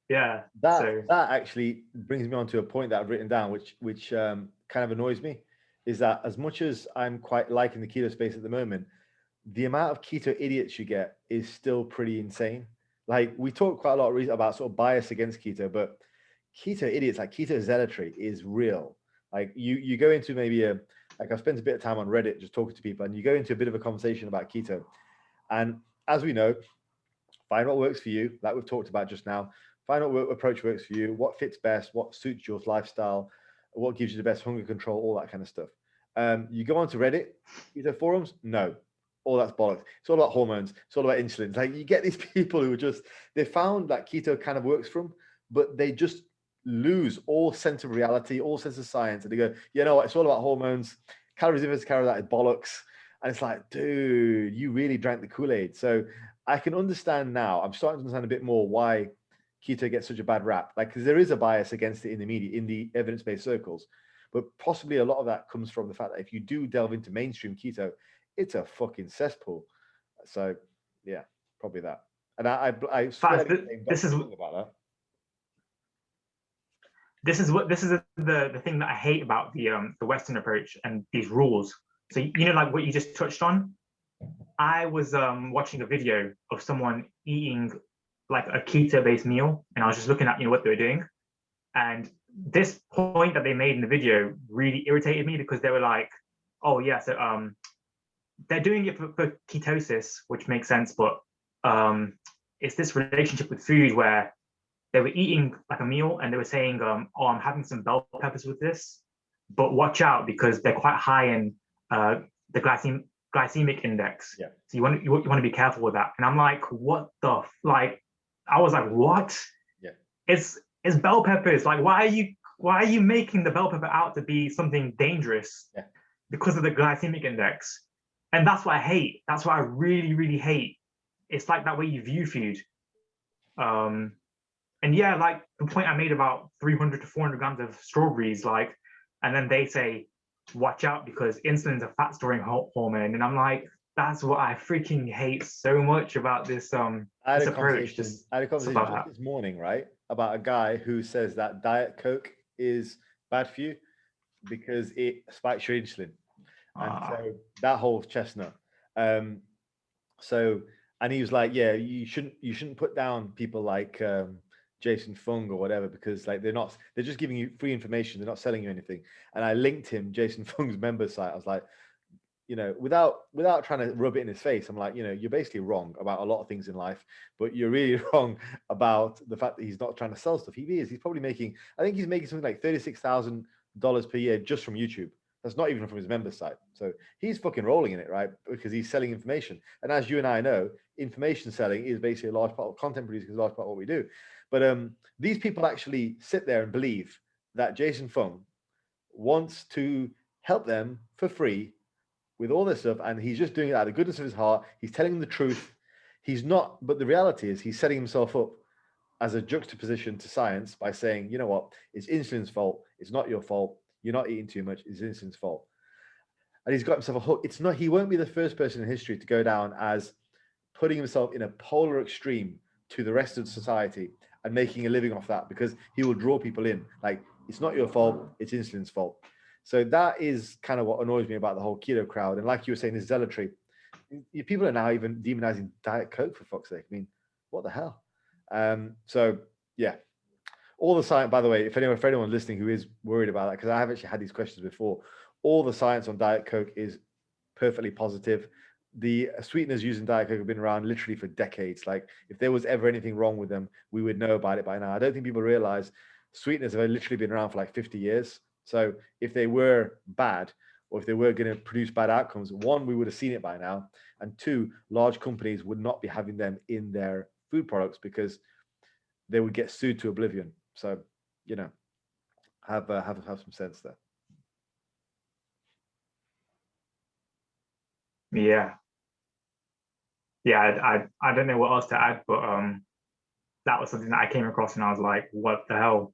[SPEAKER 2] yeah.
[SPEAKER 3] That actually brings me on to a point that I've written down, which kind of annoys me, is that as much as I'm quite liking the keto space at the moment, the amount of keto idiots you get is still pretty insane. Like we talk quite a lot about sort of bias against keto, but keto idiots, like keto zealotry, is real. Like you go into maybe like I've spent a bit of time on Reddit just talking to people, and you go into a bit of a conversation about keto, and as we know, find what works for you, like we've talked about just now. Find what approach works for you, what fits best, what suits your lifestyle, what gives you the best hunger control, all that kind of stuff. You go onto Reddit, keto forums, no, all that's bollocks. It's all about hormones. It's all about insulin. Like you get these people who are just, they found that keto kind of works for them, but they just lose all sense of reality, all sense of science. And they go, you know what, it's all about hormones. Calories in versus calories out is bollocks. And it's like, dude, you really drank the Kool-Aid. So I can understand now. I'm starting to understand a bit more why keto gets such a bad rap. Like, because there is a bias against it in the media, in the evidence-based circles. But possibly a lot of that comes from the fact that if you do delve into mainstream keto, it's a fucking cesspool. So yeah, probably that. And I
[SPEAKER 2] this is
[SPEAKER 3] about that.
[SPEAKER 2] This is the thing that I hate about the Western approach and these rules. So you know, like what you just touched on. I was watching a video of someone eating like a keto-based meal, and I was just looking at what they were doing, and this point that they made in the video really irritated me, because they were like, "Oh yeah, so they're doing it for ketosis, which makes sense, but it's this relationship with food where they were eating like a meal and they were saying, oh, I'm having some bell peppers with this, but watch out because they're quite high in the glycemic index.
[SPEAKER 3] Yeah.
[SPEAKER 2] So you want to be careful with that." And I'm like, what the I was like, what?
[SPEAKER 3] Yeah.
[SPEAKER 2] It's bell peppers. Like, why are you making the bell pepper out to be something dangerous?
[SPEAKER 3] Yeah.
[SPEAKER 2] Because of the glycemic index. And that's what I hate. That's what I really, really hate. It's like that way you view food. And yeah, like the point I made about 300 to 400 grams of strawberries, like, and then they say, watch out because insulin's a fat storing hormone. And I'm like, that's what I freaking hate so much about this
[SPEAKER 3] I had
[SPEAKER 2] this
[SPEAKER 3] a
[SPEAKER 2] approach,
[SPEAKER 3] conversation.
[SPEAKER 2] just
[SPEAKER 3] I had a
[SPEAKER 2] stuff
[SPEAKER 3] conversation
[SPEAKER 2] like
[SPEAKER 3] just
[SPEAKER 2] that.
[SPEAKER 3] this morning, right, about a guy who says that Diet Coke is bad for you because it spikes your insulin, and
[SPEAKER 2] Uh,
[SPEAKER 3] so that whole chestnut. Um, so, and he was like, yeah, you shouldn't put down people like Jason Fung or whatever, because like they're just giving you free information. They're not selling you anything. And I linked him Jason Fung's member site. I was like, without trying to rub it in his face, I'm like, you're basically wrong about a lot of things in life, but you're really wrong about the fact that he's not trying to sell stuff. He is. He's probably making, I think he's making something like $36,000 per year just from YouTube. That's not even from his member site. So he's fucking rolling in it, right? Because he's selling information. And as you and I know, information selling is basically a large part of content producing, is a large part of what we do. But these people actually sit there and believe that Jason Fung wants to help them for free with all this stuff, and he's just doing it out of the goodness of his heart. He's telling them the truth. He's not, but the reality is he's setting himself up as a juxtaposition to science by saying, you know what, it's insulin's fault. It's not your fault. You're not eating too much. It's insulin's fault. And he's got himself a hook. It's not, he won't be the first person in history to go down as putting himself in a polar extreme to the rest of society and making a living off that, because he will draw people in. Like, it's not your fault. It's insulin's fault. So that is kind of what annoys me about the whole keto crowd. And like you were saying, this zealotry, people are now even demonizing Diet Coke, for fuck's sake. I mean, what the hell? So yeah, all the science, by the way, for anyone listening who is worried about that, because I have actually had these questions before, all the science on Diet Coke is perfectly positive. The sweeteners used in Diet Coke have been around literally for decades. Like, if there was ever anything wrong with them, we would know about it by now. I don't think people realize sweeteners have literally been around for like 50 years. So if they were bad, or if they were going to produce bad outcomes, one, we would have seen it by now, and two, large companies would not be having them in their food products because they would get sued to oblivion. So, have some sense there.
[SPEAKER 2] yeah, I don't know what else to add, but that was something that I came across, and I was like, what the hell?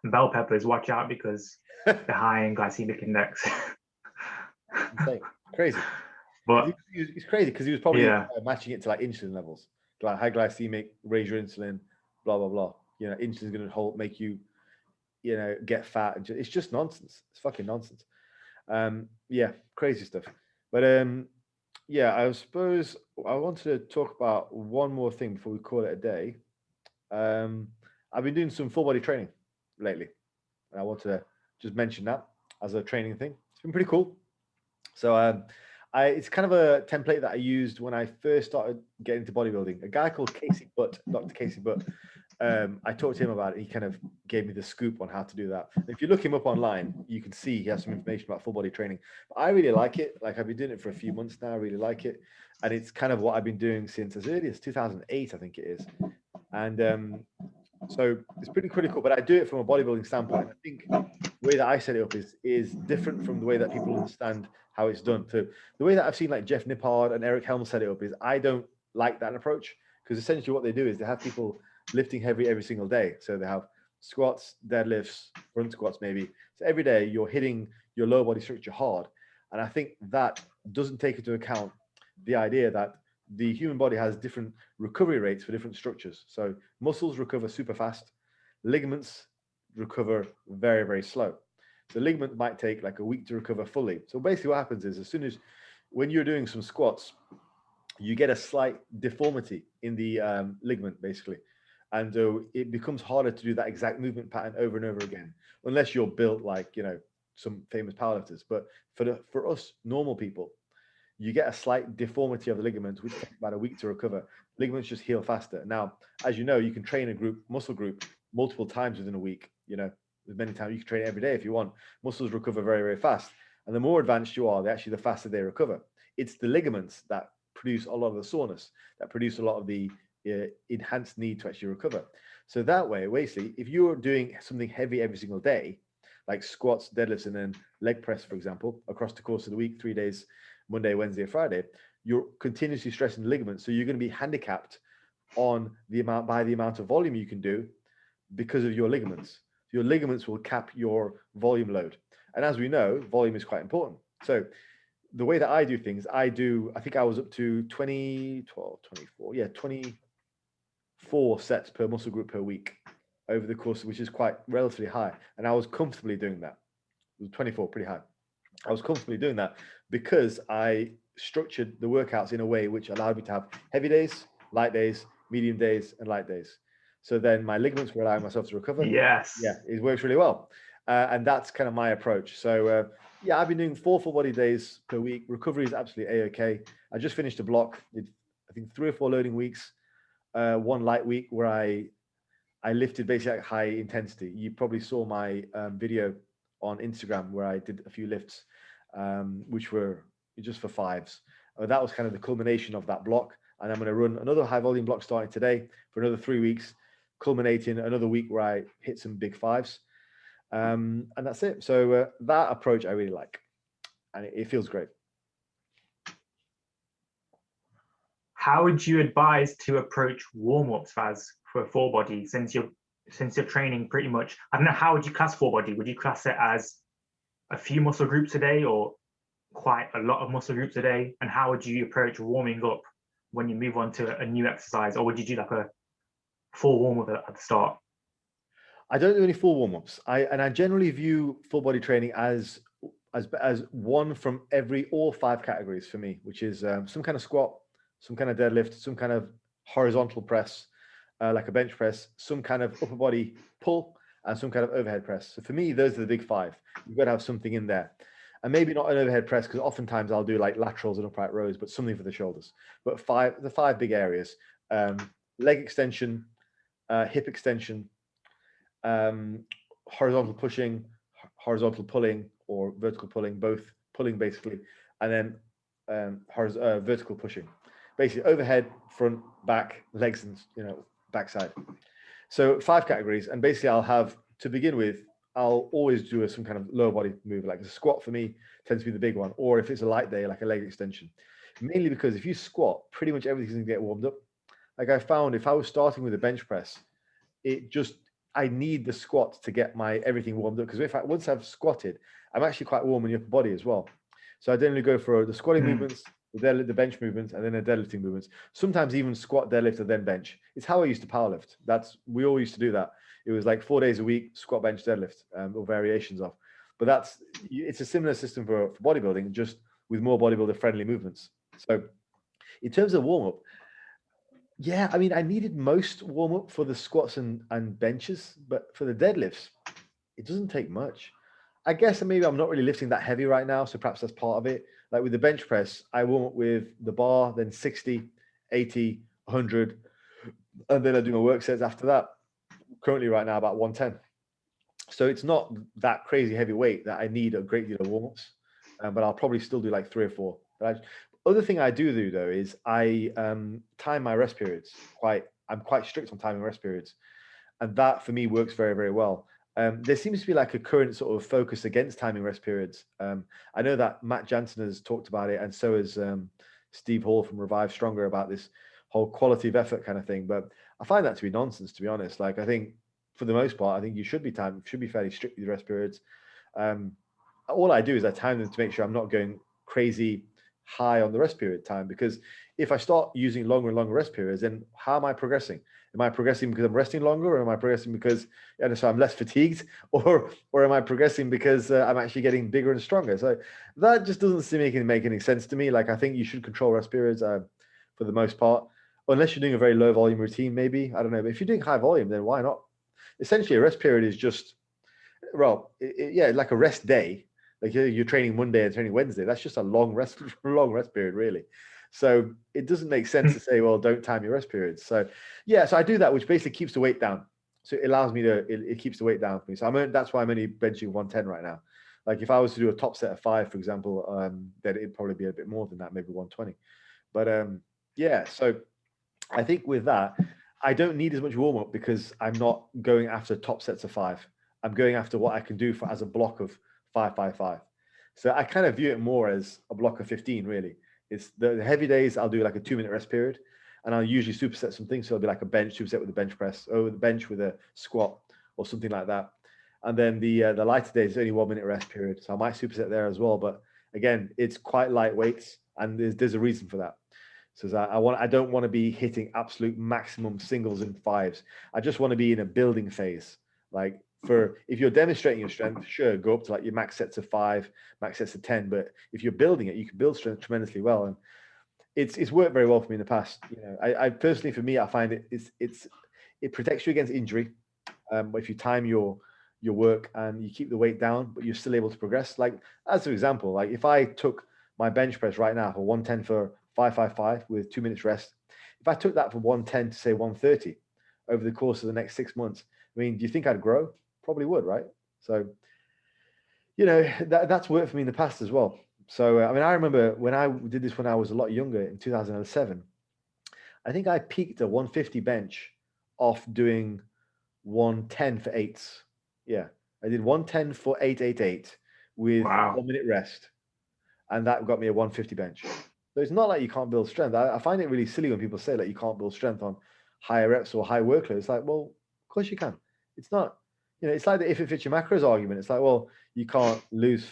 [SPEAKER 2] Bell peppers, watch out, because they're high in glycemic index.
[SPEAKER 3] Insane. Crazy.
[SPEAKER 2] But
[SPEAKER 3] It's crazy because he was probably
[SPEAKER 2] yeah,
[SPEAKER 3] matching it to like insulin levels, like high glycemic, raise your insulin, blah blah blah. Insulin's going to make you, get fat. It's just nonsense. It's fucking nonsense. Yeah, crazy stuff. But yeah, I suppose I wanted to talk about one more thing before we call it a day. I've been doing some full body training lately, and I wanted to just mention that as a training thing. It's been pretty cool. So it's kind of a template that I used when I first started getting into bodybuilding. A guy called Casey Butt, Dr. Casey Butt. I talked to him about it. He kind of gave me the scoop on how to do that. If you look him up online, you can see he has some information about full body training. But I really like it. Like, I've been doing it for a few months now. I really like it. And it's kind of what I've been doing since as early as 2008, I think it is. And so it's pretty critical, but I do it from a bodybuilding standpoint. I think the way that I set it up is different from the way that people understand how it's done. So the way that I've seen like Jeff Nippard and Eric Helm set it up is I don't like that approach, because essentially what they do is they have people lifting heavy every single day. So they have squats, deadlifts, front squats maybe. So every day you're hitting your lower body structure hard. And I think that doesn't take into account the idea that the human body has different recovery rates for different structures. So muscles recover super fast, ligaments recover very, very slow. So ligament might take like a week to recover fully. So basically what happens is, as soon as when you're doing some squats, you get a slight deformity in the ligament basically. And it becomes harder to do that exact movement pattern over and over again, unless you're built like, some famous powerlifters. But for us normal people, you get a slight deformity of the ligaments, which takes about a week to recover. Ligaments just heal faster. Now, as you know, you can train a muscle group multiple times within a week. As many times you can train every day if you want. Muscles recover very, very fast. And the more advanced you are, the faster they recover. It's the ligaments that produce a lot of the soreness, that produce a lot of the enhanced need to actually recover. So that way, basically, if you're doing something heavy every single day, like squats, deadlifts, and then leg press, for example, across the course of the week, 3 days, Monday, Wednesday, Friday, you're continuously stressing the ligaments. So you're going to be handicapped by the amount of volume you can do because of your ligaments. Your ligaments will cap your volume load. And as we know, volume is quite important. So the way that I do things, I think I was up to 24 sets per muscle group per week over the course, which is quite relatively high. And I was comfortably doing that. It was 24, pretty high. I was comfortably doing that because I structured the workouts in a way which allowed me to have heavy days, light days, medium days, and light days. So then my ligaments were allowing myself to recover.
[SPEAKER 2] Yes.
[SPEAKER 3] Yeah, it works really well. And that's kind of my approach. So yeah, I've been doing 4 full body days per week. Recovery is absolutely A-okay. I just finished a block, I think 3 or 4 loading weeks, 1 light week where I lifted basically at high intensity. You probably saw my video on Instagram where I did a few lifts, which were just for 5s. That was kind of the culmination of that block. And I'm going to run another high volume block starting today for another 3 weeks, culminating another week where I hit some big 5s. And that's it. So that approach I really like, and it feels great.
[SPEAKER 2] How would you advise to approach warm-ups as for a full body, since you're training pretty much, I don't know, how would you class full body? Would you class it as a few muscle groups a day or quite a lot of muscle groups a day? And how would you approach warming up when you move on to a new exercise? Or would you do like a full warm-up at the start?
[SPEAKER 3] I don't do any full warm-ups. I generally view full body training as one from all 5 categories for me, which is some kind of squat, some kind of deadlift, some kind of horizontal press, like a bench press, some kind of upper body pull, and some kind of overhead press. So for me, those are the big 5. You've got to have something in there. And maybe not an overhead press, because oftentimes I'll do like laterals and upright rows, but something for the shoulders. But the 5 big areas: leg extension, hip extension, horizontal pushing, horizontal pulling, or vertical pulling, both pulling basically, and then vertical pushing, basically overhead, front, back, legs, and backside. So 5 categories, and basically I'll have, to begin with, I'll always do some kind of lower body move, like a squat for me tends to be the big one, or if it's a light day, like a leg extension. Mainly because if you squat, pretty much everything's going to get warmed up. Like I found, if I was starting with a bench press, I need the squat to get my everything warmed up, because once I've squatted, I'm actually quite warm in the upper body as well. So I generally go for the squatting movements, the bench movements, and then the deadlifting movements. Sometimes even squat, deadlift, and then bench. It's how I used to powerlift. We all used to do that. It was like 4 days a week, squat, bench, deadlift, or variations of. But it's a similar system for bodybuilding, just with more bodybuilder friendly movements. So in terms of warm up, yeah, I mean, I needed most warm up for the squats and benches, but for the deadlifts, it doesn't take much. I guess maybe I'm not really lifting that heavy right now, so perhaps that's part of it. Like with the bench press, I warm up with the bar, then 60, 80, 100, and then I do my work sets after that. Currently right now about 110. So it's not that crazy heavy weight that I need a great deal of warm-ups, but I'll probably still do like 3 or 4. Other thing I do though is I time my rest periods. I'm quite strict on timing rest periods, and that for me works very, very well. There seems to be like a current sort of focus against timing rest periods. I know that Matt Jansen has talked about it, and so has Steve Hall from Revive Stronger, about this whole quality of effort kind of thing. But I find that to be nonsense, to be honest. Like, I think for the most part, I think you should be fairly strict with your rest periods. All I do is I time them to make sure I'm not going crazy high on the rest period time, because if I start using longer and longer rest periods, then how am I progressing? Am I progressing because I'm resting longer, or am I progressing because so I'm less fatigued, or am I progressing because I'm actually getting bigger and stronger? So that just doesn't seem to make any sense to me. Like, I think you should control rest periods for the most part, unless you're doing a very low volume routine, maybe. I don't know. But if you're doing high volume, then why not? Essentially, a rest period is just, like a rest day. Like you're training Monday and training Wednesday. That's just a long rest period, really. So it doesn't make sense to say, well, don't time your rest periods. So yeah, so I do that, which basically keeps the weight down. So it allows me it keeps the weight down for me. So that's why I'm only benching 110 right now. Like if I was to do a top set of 5, for example, then it'd probably be a bit more than that, maybe 120. But yeah, so I think with that, I don't need as much warm up because I'm not going after top sets of 5. I'm going after what I can do as a block of 5, 5, 5. So I kind of view it more as a block of 15, really. It's the heavy days, I'll do like a 2-minute rest period, and I'll usually superset some things. So it'll be like a bench superset with a bench press, or the bench with a squat, or something like that. And then the lighter days is only 1-minute rest period. So I might superset there as well. But again, it's quite lightweight, and there's a reason for that. So I don't want to be hitting absolute maximum singles and fives. I just want to be in a building phase. Like if you're demonstrating your strength, sure, go up to like your max sets of 5, max sets of 10. But if you're building it, you can build strength tremendously well. And it's worked very well for me in the past. You know, I personally, for me, I find it protects you against injury. If you time your work and you keep the weight down, but you're still able to progress. Like as an example, like if I took my bench press right now for 110 for 555 with 2 minutes rest, if I took that from 110 to say 130 over the course of the next 6 months, I mean, do you think I'd grow? Probably would, right? So, you know, that's worked for me in the past as well. So, I mean, I remember when I did this when I was a lot younger in 2007, I think I peaked a 150 bench off doing 110 for 8s. Yeah, I did 110 for 888 with
[SPEAKER 2] Wow.
[SPEAKER 3] 1 minute rest. And that got me a 150 bench. So it's not like you can't build strength. I find it really silly when people say like you can't build strength on higher reps or high workload. It's like, well, of course you can. It's not, you know, it's like the if it fits your macros argument. It's like, well, you can't lose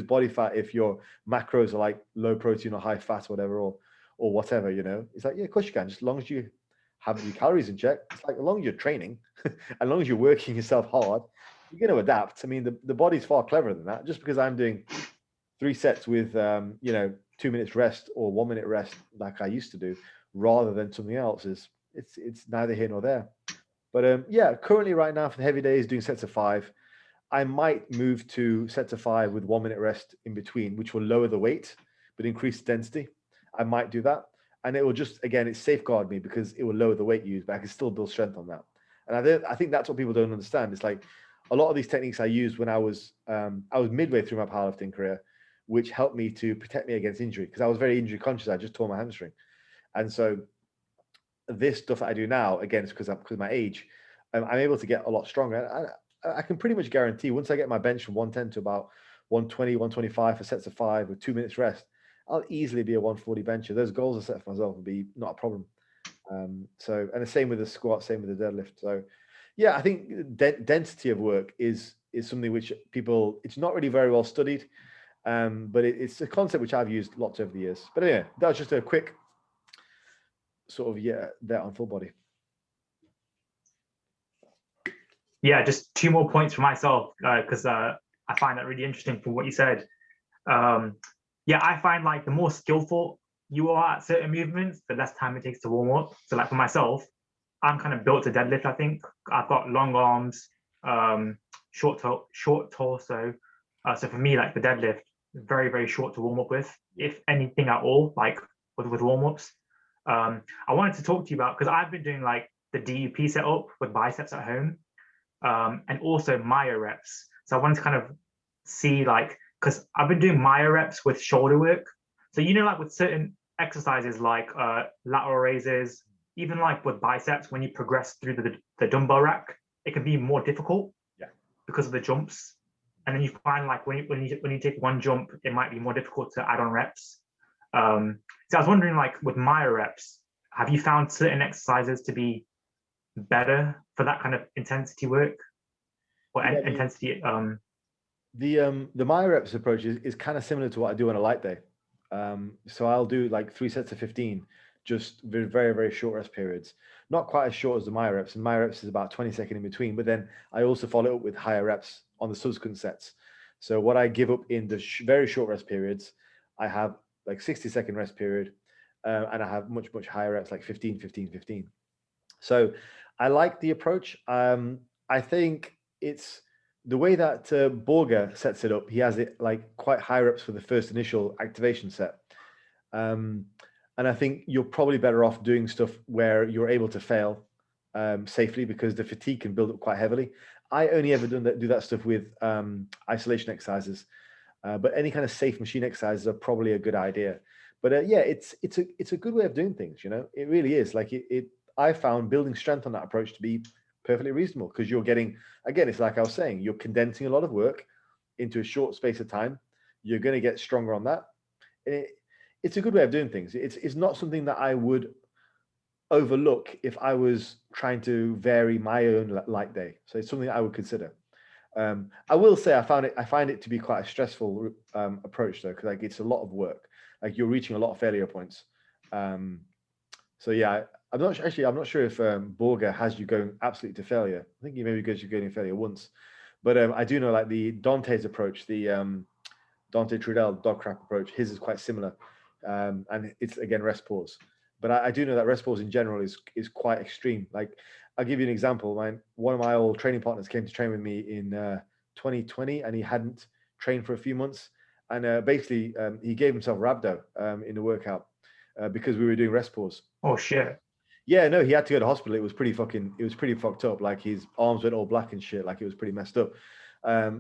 [SPEAKER 3] body fat if your macros are like low protein or high fat or whatever, or whatever, you know. It's like, yeah, of course you can, just as long as you have your calories in check. It's like as long as you're training, as long as you're working yourself hard, you're going to adapt. I mean, the body's far cleverer than that. Just because I'm doing 3 sets with 2 minutes rest or 1 minute rest like I used to do, rather than something else, it's neither here nor there. But yeah, currently right now for the heavy days doing sets of 5. I might move to sets of 5 with 1 minute rest in between, which will lower the weight but increase the density. I might do that, and it will just, again, it safeguard me because it will lower the weight used, but I can still build strength on that. And I think that's what people don't understand. It's like a lot of these techniques I used when I was midway through my powerlifting career, which helped me to protect me against injury, because I was very injury conscious. I just tore my hamstring. And so this stuff that I do now, again, it's because of my age, I'm able to get a lot stronger. I can pretty much guarantee once I get my bench from 110 to about 120, 125 for sets of 5 with 2 minutes rest, I'll easily be a 140 bencher. Those goals I set for myself would be not a problem. And the same with the squat, same with the deadlift. So yeah, I think density of work is something which people, it's not really very well studied. But it's a concept which I've used lots over the years. But anyway, that was just a quick sort of, there on full body.
[SPEAKER 2] Yeah, just 2 more points for myself, because I find that really interesting from what you said. Yeah, I find like the more skillful you are at certain movements, the less time it takes to warm up. So like for myself, I'm kind of built to deadlift. I think I've got long arms, short torso. So for me, like the deadlift, very, very short to warm up with, if anything at all, like with warm-ups. I wanted to talk to you about, because I've been doing like the DUP setup with biceps at home, and also myo reps. So I wanted to kind of see, like, because I've been doing myo reps with shoulder work. So, you know, like with certain exercises like lateral raises, even like with biceps, when you progress through the dumbbell rack, it can be more difficult because of the jumps. And then you find like when you take one jump, it might be more difficult to add on reps. So I was wondering, like with myo reps, have you found certain exercises to be better for that kind of intensity work or intensity?
[SPEAKER 3] The myo reps approach is kind of similar to what I do on a light day. So I'll do like 3 sets of 15, just very, very, very short rest periods. Not quite as short as the myo reps. And myo reps is about 20 seconds in between. But then I also follow up with higher reps on the subsequent sets. So what I give up in the very short rest periods, I have like 60-second rest period, and I have much, much higher reps, like 15, 15, 15. So I like the approach. I think it's the way that Borger sets it up. He has it like quite high reps for the first initial activation set. And I think you're probably better off doing stuff where you're able to fail safely, because the fatigue can build up quite heavily. I only ever do that stuff with isolation exercises, but any kind of safe machine exercises are probably a good idea. But yeah, it's a good way of doing things. You know, it really is. Like I found building strength on that approach to be perfectly reasonable, because you're getting, again, it's like I was saying, you're condensing a lot of work into a short space of time. You're going to get stronger on that. It's a good way of doing things. It's not something that I would overlook if I was trying to vary my own light day. So it's something I would consider. I will say I find it to be quite a stressful approach though, because like it's a lot of work. Like you're reaching a lot of failure points. So yeah, I'm not sure if Borga has you going absolutely to failure. I think he maybe goes you going to failure once, but I do know like the Dante's approach, the Dante Trudel dog crap approach, his is quite similar, and it's again rest pause. But I do know that rest pause in general is quite extreme. Like I'll give you an example. One of my old training partners came to train with me in 2020, and he hadn't trained for a few months, and basically he gave himself rhabdo in the workout because we were doing rest pause.
[SPEAKER 2] Oh shit.
[SPEAKER 3] Yeah, no, he had to go to hospital. It was pretty fucked up. Like his arms went all black and shit. Like it was pretty messed up.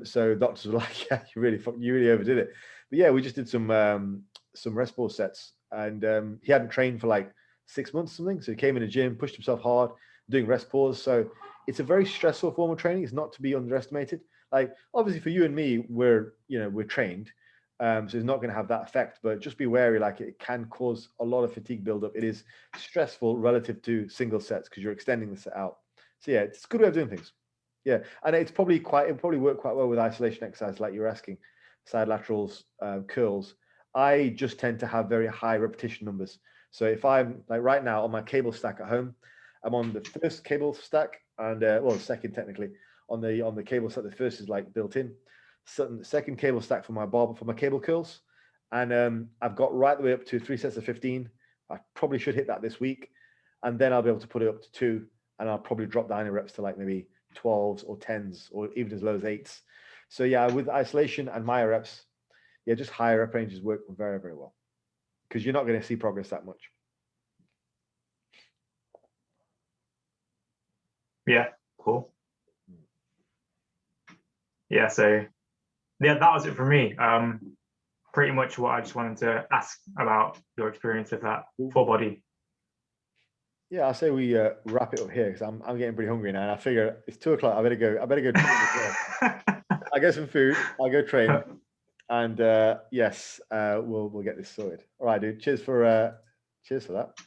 [SPEAKER 3] So doctors were like, "Yeah, you really overdid it." But yeah, we just did some rest pause sets, and he hadn't trained for like 6 months or something. So he came in the gym, pushed himself hard, doing rest pause. So it's a very stressful form of training. It's not to be underestimated. Like obviously for you and me, we're trained. So it's not going to have that effect, but just be wary. Like it can cause a lot of fatigue buildup. It is stressful relative to single sets because you're extending the set out. So yeah, it's a good way of doing things. Yeah, and it probably work quite well with isolation exercise, like you're asking, side laterals, curls. I just tend to have very high repetition numbers. So if I'm like right now on my cable stack at home, I'm on the first cable stack and well, second technically on the cable stack. The first is like built in. Second cable stack for my barbell for my cable curls, and I've got right the way up to 3 sets of 15. I probably should hit that this week, and then I'll be able to put it up to 2, and I'll probably drop down in reps to like maybe 12s or 10s or even as low as 8s. So yeah, with isolation and Maya reps, yeah, just higher rep ranges work very, very well because you're not going to see progress that much.
[SPEAKER 2] Yeah, cool. Yeah, so yeah, that was it for me. Pretty much what I just wanted to ask about your experience with that full body.
[SPEAKER 3] Yeah, I say we wrap it up here because I'm getting pretty hungry now, and I figure it's 2 o'clock. I better go train as well. I get some food. I'll go train, and yes, we'll get this sorted. All right, dude. Cheers for that.